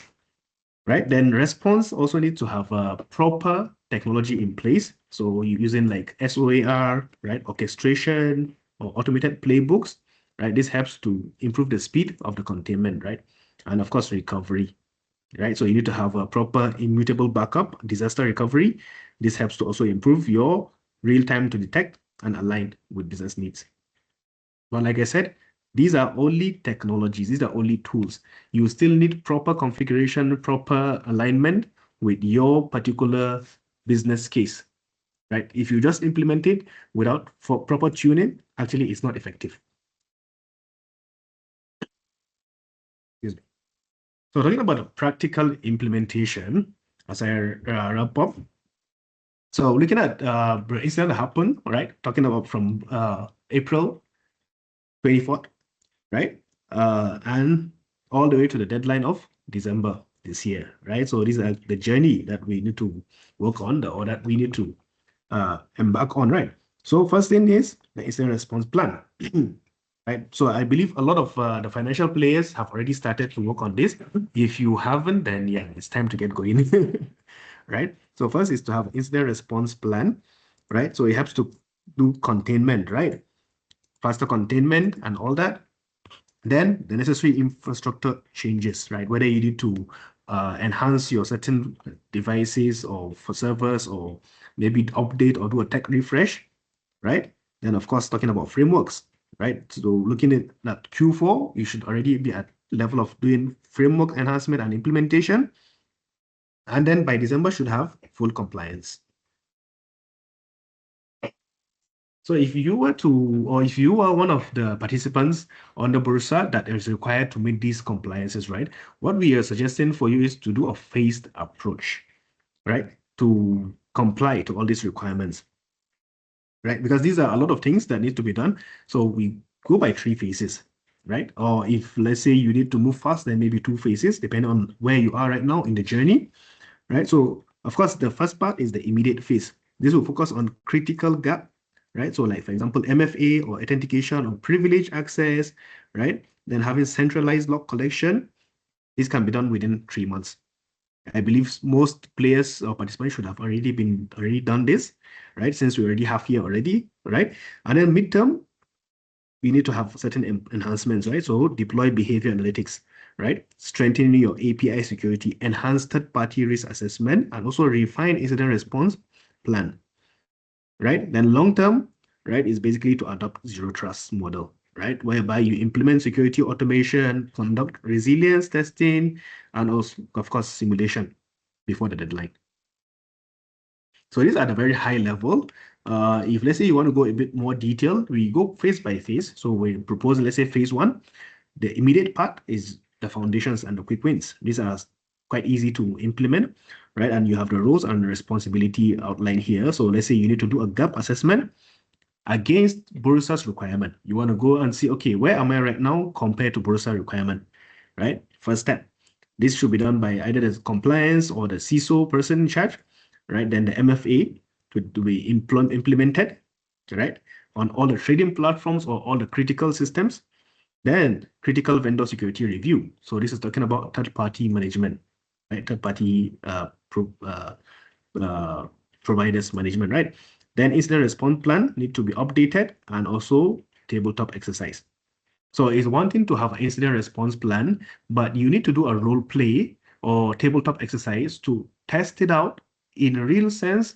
Right? Then response also needs to have a proper technology in place. So you're using like SOAR, right? Orchestration or automated playbooks, right? This helps to improve the speed of the containment, right? And of course, recovery, right? So you need to have a proper immutable backup, disaster recovery. This helps to also improve your real time to detect and align with business needs. But like I said, these are only technologies, these are only tools. You still need proper configuration, proper alignment with your particular business case, right? If you just implement it without proper tuning, actually it's not effective. Excuse me. So talking about a practical implementation, as I wrap up. So looking at the incident that happened, right? Talking about from April 24th, right? And all the way to the deadline of December this year, right? So these are the journey that we need to work on, or that we need to embark on, right? So first thing is the incident response plan, right? So I believe a lot of the financial players have already started to work on this. If you haven't, then yeah, it's time to get going, right? So first is to have incident response plan, right? So it helps to do containment, right? Faster containment and all that. Then the necessary infrastructure changes, right? Whether you need to enhance your certain devices or for servers, or maybe update or do a tech refresh, right? Then of course, talking about frameworks, right? So looking at that Q4, you should already be at level of doing framework enhancement and implementation. And then by December should have full compliance. So if you were to, or if you are one of the participants on the Bursa that is required to meet these compliances, right? What we are suggesting for you is to do a phased approach, right? To comply to all these requirements, right? Because these are a lot of things that need to be done. So we go by 3 phases, right? Or if let's say you need to move fast, then maybe 2 phases, depending on where you are right now in the journey, right? So of course, the first part is the immediate phase. This will focus on critical gap, right? So like, for example, MFA or authentication or privilege access, right? Then having centralized log collection. This can be done within 3 months. I believe most players or participants should have already done this, right? Since we already have here already, right? And then midterm, we need to have certain enhancements, right? So deploy behavior analytics, right? Strengthening your API security, enhance third-party risk assessment, and also refine incident response plan, right? Then long-term, right, is basically to adopt zero trust model, right? Whereby you implement security automation, conduct resilience testing, and also, of course, simulation before the deadline. So these are the very high level. If let's say you want to go a bit more detailed, we go phase by phase. So we propose, let's say phase 1. The immediate part is the foundations and the quick wins. These are quite easy to implement, right? And you have the roles and responsibility outlined here. So let's say you need to do a gap assessment against Bursa's requirement. You want to go and see, okay, where am I right now compared to Bursa requirement, right? First step. This should be done by either the compliance or the CISO person in charge, right? Then the MFA to be implemented, right? On all the trading platforms or all the critical systems. Then critical vendor security review. So this is talking about third-party management, right? Third-party providers management, right? Then incident response plan need to be updated, and also tabletop exercise. So it's one thing to have an incident response plan, but you need to do a role play or tabletop exercise to test it out in a real sense.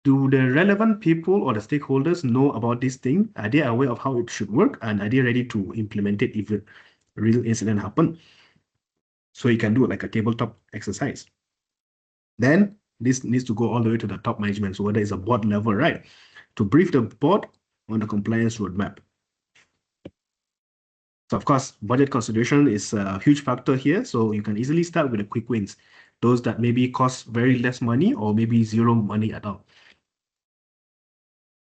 Do the relevant people or the stakeholders know about this thing? Are they aware of how it should work? And are they ready to implement it if a real incident happen? So you can do it like a tabletop exercise. Then this needs to go all the way to the top management. So whether it's a board level, right? To brief the board on the compliance roadmap. So of course, budget consideration is a huge factor here. So you can easily start with the quick wins. Those that maybe cost very less money or maybe zero money at all.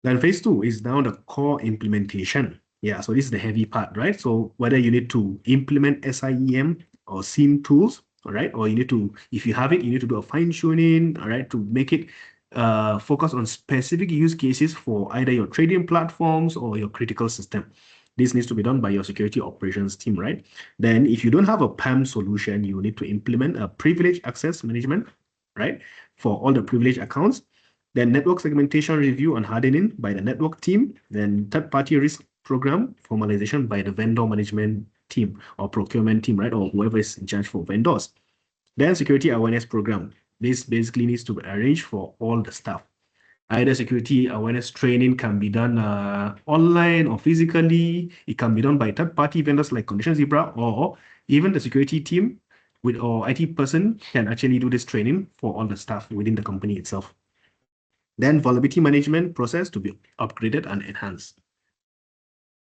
Then phase 2 is now the core implementation. Yeah, so this is the heavy part, right? So whether you need to implement SIEM or SIEM tools, all right, or you need to, if you have it, you need to do a fine tuning, all right, to make it focus on specific use cases for either your trading platforms or your critical system. This needs to be done by your security operations team, right? Then if you don't have a PAM solution, you need to implement a privilege access management, right, for all the privileged accounts. Then network segmentation review and hardening by the network team. Then third-party risk program formalization by the vendor management team or procurement team, right? Or whoever is in charge for vendors. Then security awareness program. This basically needs to be arranged for all the staff. Either security awareness training can be done online or physically. It can be done by third-party vendors like Condition Zebra, or even the security team with or IT person can actually do this training for all the staff within the company itself. Then vulnerability management process to be upgraded and enhanced.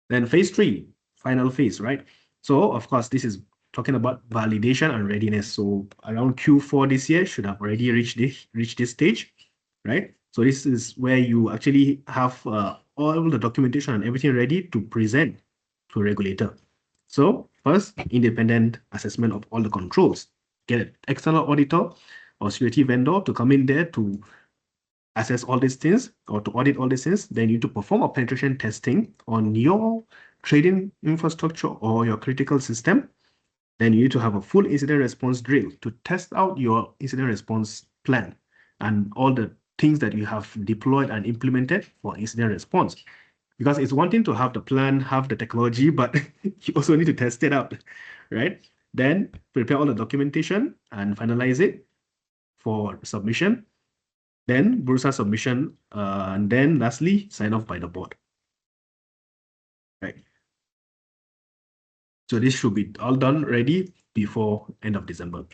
Then phase 3, final phase, right? So of course, this is talking about validation and readiness. So around Q4 this year should have already reached this stage, right? So this is where you actually have all the documentation and everything ready to present to a regulator. So first, independent assessment of all the controls. Get an external auditor or security vendor to come in there to assess all these things or to audit all these things. Then you need to perform a penetration testing on your trading infrastructure or your critical system. Then you need to have a full incident response drill to test out your incident response plan and all the things that you have deployed and implemented for incident response. Because it's one thing to have the plan, have the technology, but you also need to test it out, right? Then prepare all the documentation and finalize it for submission. Then Bursa submission, and then lastly, sign off by the board. Right. So this should be all done ready before end of December.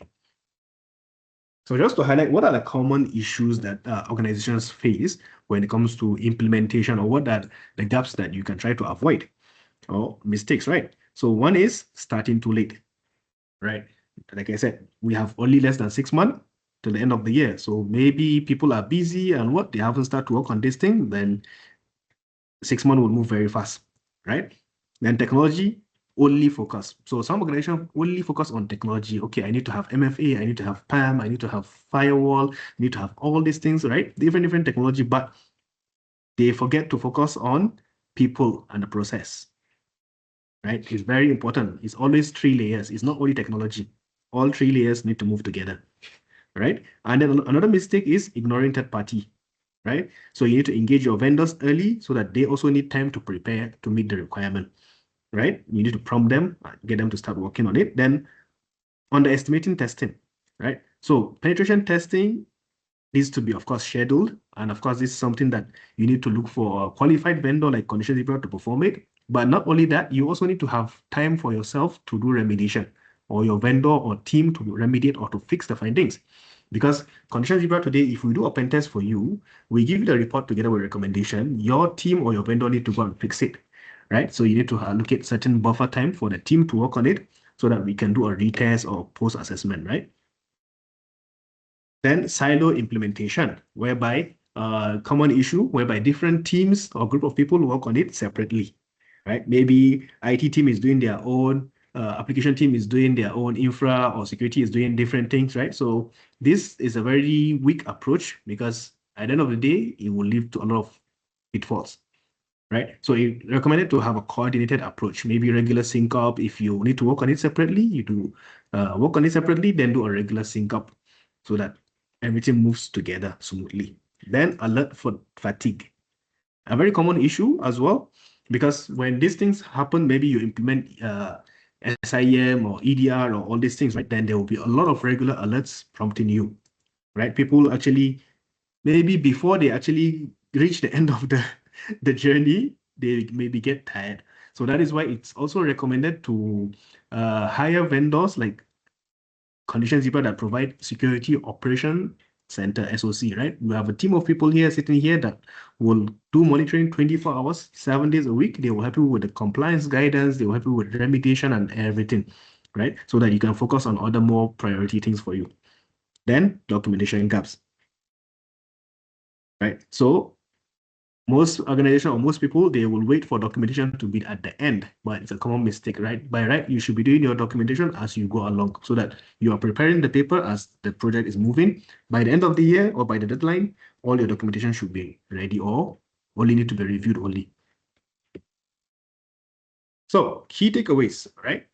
So just to highlight, what are the common issues that organizations face when it comes to implementation, or what are the gaps that you can try to avoid or mistakes, right? So one is starting too late, right? Like I said, we have only less than 6 months to the end of the year. So maybe people are busy and they haven't started to work on this thing, then 6 months will move very fast, right? Then technology only focus. So some organizations only focus on technology. Okay, I need to have MFA, I need to have PAM, I need to have firewall, I need to have all these things, right? Different technology, but they forget to focus on people and the process, right? It's very important. It's always 3 layers. It's not only technology. All 3 layers need to move together, right? And then another mistake is ignoring third party, right? So you need to engage your vendors early so that they also need time to prepare to meet the requirement, right? You need to prompt them, get them to start working on it. Then underestimating testing, right? So penetration testing needs to be, of course, scheduled. And of course, this is something that you need to look for a qualified vendor like Condition Zebra to perform it. But not only that, you also need to have time for yourself to do remediation, or your vendor or team to remediate or to fix the findings. Because Condition Zebra today, if we do a pen test for you, we give you the report together with recommendation. Your team or your vendor need to go and fix it, right? So you need to allocate certain buffer time for the team to work on it so that we can do a retest or post-assessment, right? Then silo implementation, whereby common issue, whereby different teams or group of people work on it separately, right? Maybe IT team is doing their own, application team is doing their own infra, or security is doing different things, right? So this is a very weak approach, because at the end of the day, it will lead to a lot of pitfalls, right? So it's recommended to have a coordinated approach, maybe regular sync up. If you need to work on it separately, you do work on it separately, then do a regular sync up so that everything moves together smoothly. Then alert for fatigue. A very common issue as well, because when these things happen, maybe you implement SIEM or EDR or all these things, right? Then there will be a lot of regular alerts prompting you. right? People actually, maybe before they actually reach the end of the journey, they maybe get tired. So that is why it's also recommended to hire vendors like Condition Zebra that provide security operation center SOC, right? We have a team of people here sitting here that will do monitoring 24 hours, 7 days a week. They will help you with the compliance guidance, they will help you with remediation and everything, right? So that you can focus on other more priority things for you. Then documentation gaps, right? So most organizations or most people, they will wait for documentation to be at the end, but it's a common mistake, right? By right, you should be doing your documentation as you go along so that you are preparing the paper as the project is moving. By the end of the year or by the deadline, all your documentation should be ready or only need to be reviewed only. So key takeaways, right?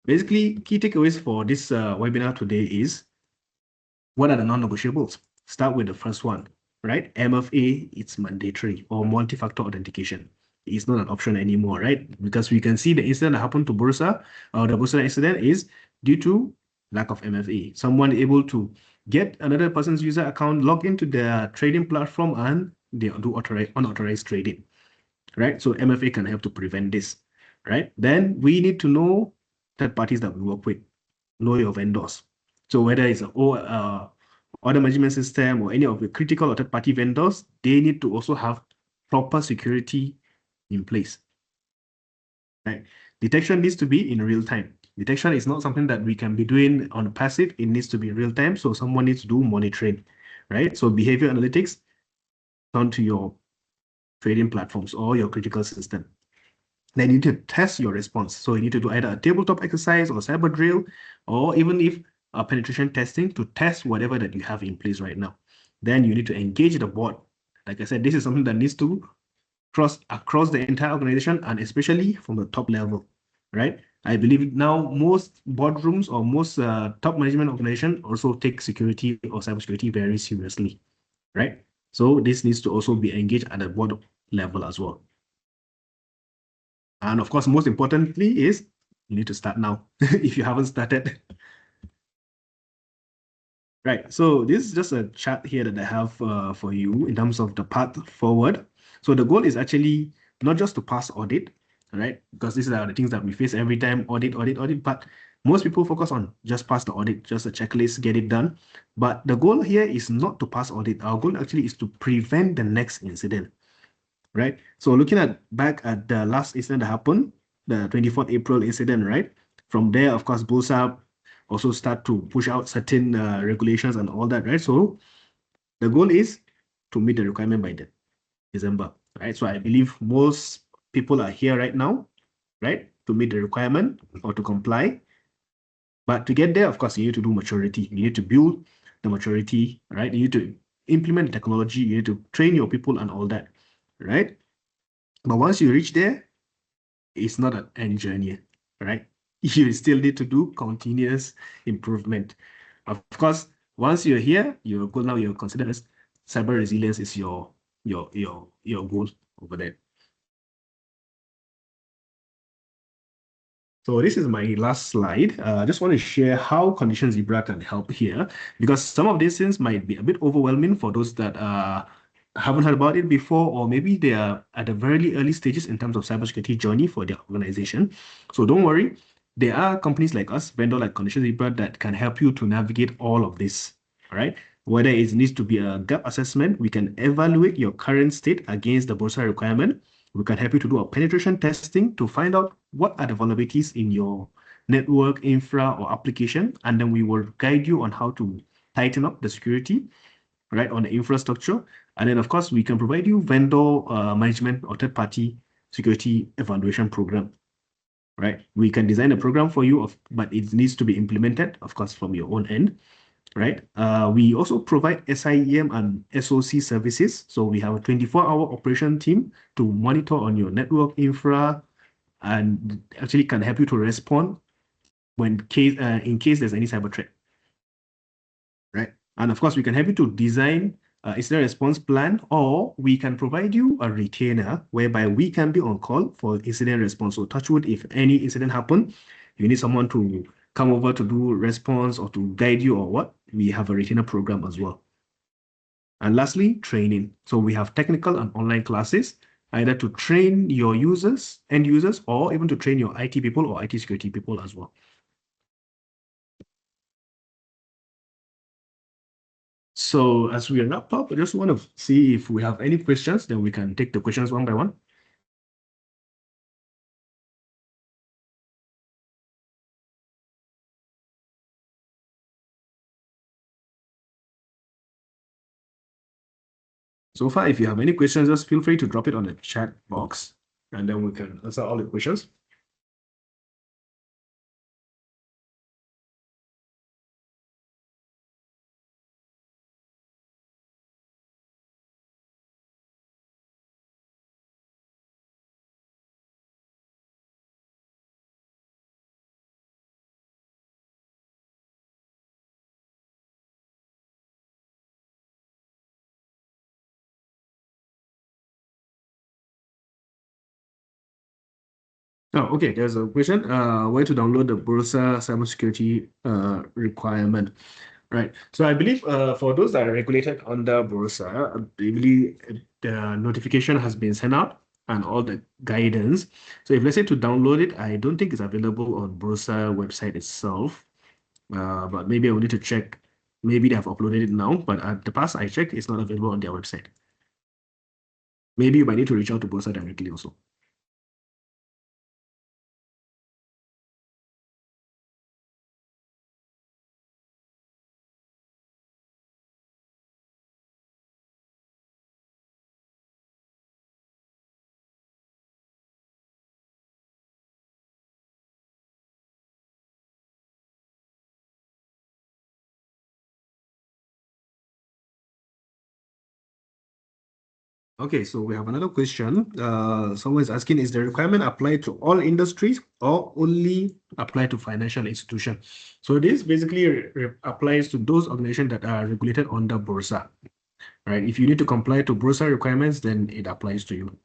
Basically, key takeaways for this webinar today is, what are the non-negotiables? Start with the first one, right? MFA, it's mandatory, or multi-factor authentication. It's not an option anymore, right? Because we can see the incident that happened to Bursa, or the Bursa incident is due to lack of MFA. Someone able to get another person's user account, log into their trading platform, and they do unauthorized trading, right? So MFA can help to prevent this, right? Then we need to know third parties that we work with, know your vendors. So whether it's an order management system or any of the critical or third-party vendors, they need to also have proper security in place. Right? Detection needs to be in real time. Detection is not something that we can be doing on passive. It needs to be real time. So someone needs to do monitoring, right? So behavior analytics down to your trading platforms or your critical system. Then you need to test your response. So you need to do either a tabletop exercise or cyber drill, or even if penetration testing to test whatever that you have in place right now. Then you need to engage the board. Like I said, this is something that needs to cross across the entire organization and especially from the top level, right? I believe now most boardrooms or most top management organization also take security or cybersecurity very seriously, right? So this needs to also be engaged at the board level as well. And of course, most importantly is you need to start now if you haven't started. Right, so this is just a chart here that I have for you in terms of the path forward. So the goal is actually not just to pass audit, right? Because these are the things that we face every time, audit, but most people focus on just pass the audit, just a checklist, get it done. But the goal here is not to pass audit. Our goal actually is to prevent the next incident, right? So looking back at the last incident that happened, the 24th April incident, right? From there, of course, BOSAP also start to push out certain regulations and all that, right? So the goal is to meet the requirement by the December, right? So I believe most people are here right now, right? To meet the requirement or to comply. But to get there, of course, you need to do maturity. You need to build the maturity, right? You need to implement technology. You need to train your people and all that, right? But once you reach there, it's not an end journey, right? You still need to do continuous improvement. Of course, once you're here, your goal now you're considered as cyber resilience is your goal over there. So this is my last slide. I just want to share how Condition Zebra can help here, because some of these things might be a bit overwhelming for those that haven't heard about it before, or maybe they are at the very early stages in terms of cybersecurity journey for their organization. So don't worry, there are companies like us, vendor like Condition Zebra, that can help you to navigate all of this. All right. Whether it needs to be a gap assessment, we can evaluate your current state against the BOSA requirement. We can help you to do a penetration testing to find out what are the vulnerabilities in your network, infra, or application, and then we will guide you on how to tighten up the security, right, on the infrastructure. And then, of course, we can provide you vendor management or third-party security evaluation program, right? We can design a program for you, but it needs to be implemented, of course, from your own end, right? We also provide SIEM and SOC services. So we have a 24-hour operation team to monitor on your network infra and actually can help you to respond in case there's any cyber threat, right? And of course, we can help you to design incident response plan, or we can provide you a retainer whereby we can be on call for incident response. So touch wood, if any incident happen, you need someone to come over to do response or to guide you or what, we have a retainer program as well. And lastly, training. So we have technical and online classes, either to train your users, end users, or even to train your IT people or IT security people as well. So as we wrap up, I just want to see if we have any questions, then we can take the questions one by one. So far, if you have any questions, just feel free to drop it on the chat box, and then we can answer all the questions. Oh, okay. There's a question. Where to download the Bursa cybersecurity requirement? Right. So I believe for those that are regulated under Bursa, I believe the notification has been sent out and all the guidance. So if let's say to download it, I don't think it's available on Bursa website itself. But maybe I will need to check. Maybe they have uploaded it now, but at the past I checked, it's not available on their website. Maybe you might need to reach out to Bursa directly also. Okay, so we have another question. Someone is asking, is the requirement applied to all industries or only applied to financial institutions? So this basically applies to those organizations that are regulated under Bursa, right? If you need to comply to Bursa requirements, then it applies to you.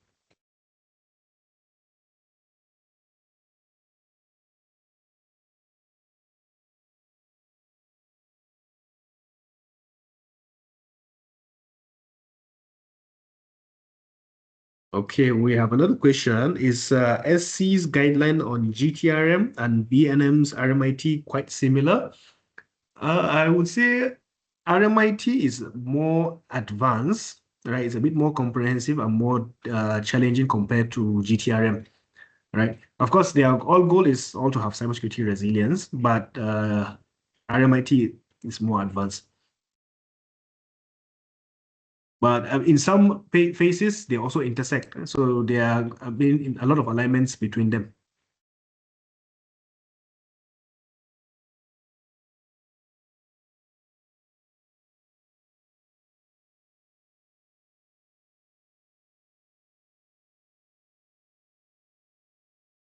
Okay, we have another question. Is SC's guideline on GTRM and BNM's RMIT quite similar? I would say RMIT is more advanced, right? It's a bit more comprehensive and more challenging compared to GTRM, right? Of course, their all goal is all to have cybersecurity resilience, but RMIT is more advanced. But in some phases, they also intersect. So there are been a lot of alignments between them.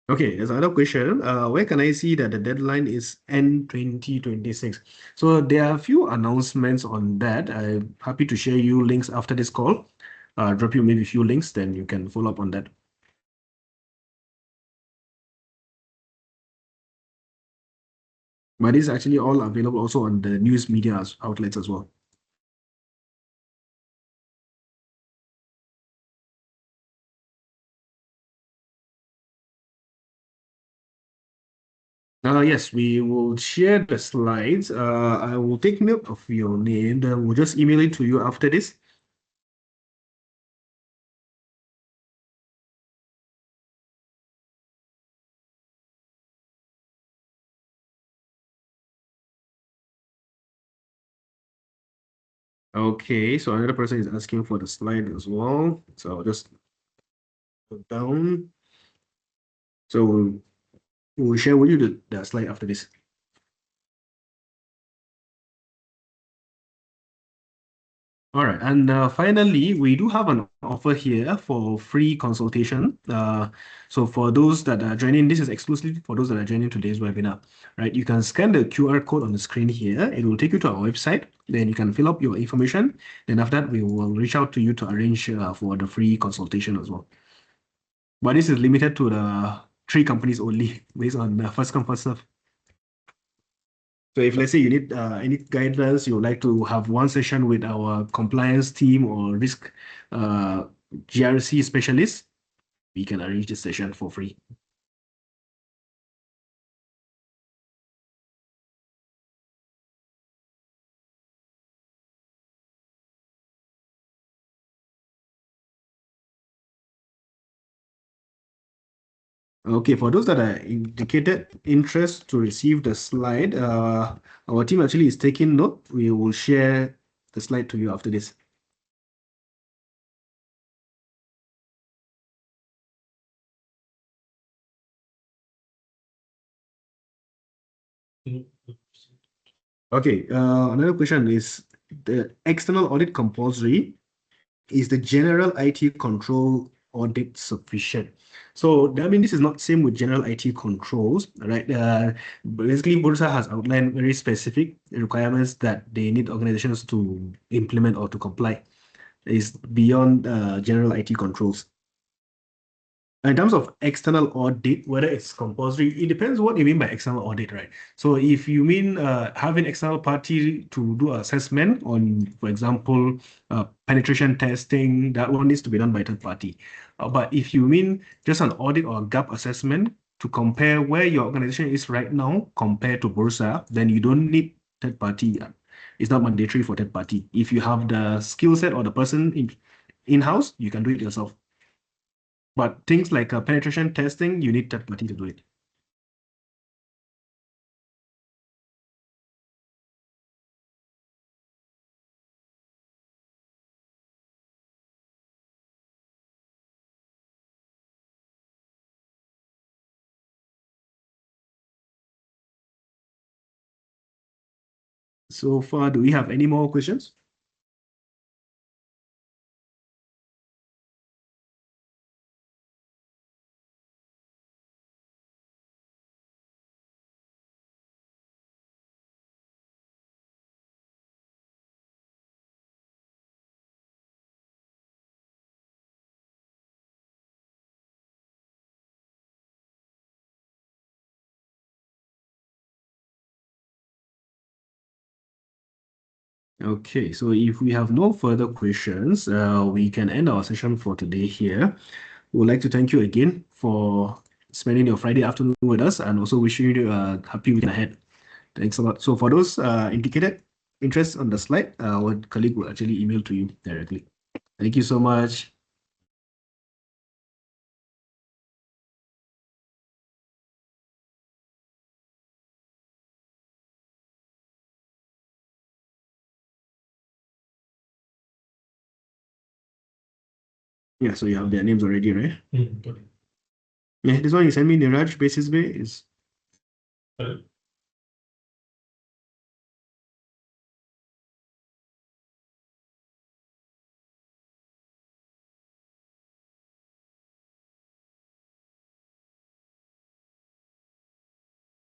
Okay, there's another question. Where can I see that the deadline is end 2026? So there are a few announcements on that. I'm happy to share you links after this call. Drop you maybe a few links, then you can follow up on that. But it's actually all available also on the news media outlets as well. Yes, we will share the slides. I will take note of your name, then we'll just email it to you after this. Okay, so another person is asking for the slide as well. So I'll just put down. So we'll share with you the slide after this. All right, and finally, we do have an offer here for free consultation. So for those that are joining, this is exclusively for those that are joining today's webinar, right? You can scan the QR code on the screen here. It will take you to our website. Then you can fill up your information. Then after that, we will reach out to you to arrange for the free consultation as well. But this is limited to the 3 companies only, based on first come, first serve. So if let's say you need any guidance, you would like to have one session with our compliance team or risk uh, GRC specialist, we can arrange this session for free. Okay, for those that are indicated interest to receive the slide, our team actually is taking note. We will share the slide to you after this. Okay, another question is the external audit compulsory. Is the general IT control audit sufficient? So, I mean, this is not same with general IT controls, right? Basically, Bursa has outlined very specific requirements that they need organizations to implement or to comply. Is beyond general IT controls. In terms of external audit, whether it's compulsory, it depends what you mean by external audit, right? So if you mean having external party to do assessment on, for example, penetration testing, that one needs to be done by third party. But if you mean just an audit or gap assessment to compare where your organization is right now compared to Bursa, then you don't need third party. It's not mandatory for third party. If you have the skill set or the person in-house, you can do it yourself. But things like penetration testing, you need third party to do it. So far, do we have any more questions? Okay, so if we have no further questions, we can end our session for today here. We would like to thank you again for spending your Friday afternoon with us and also wishing you a happy weekend ahead. Thanks a lot. So for those indicated interest on the slide, our colleague will actually email to you directly. Thank you so much. Yeah, so you have their names already, right? Okay. Yeah, this one you sent me, Niraj Basis Bay is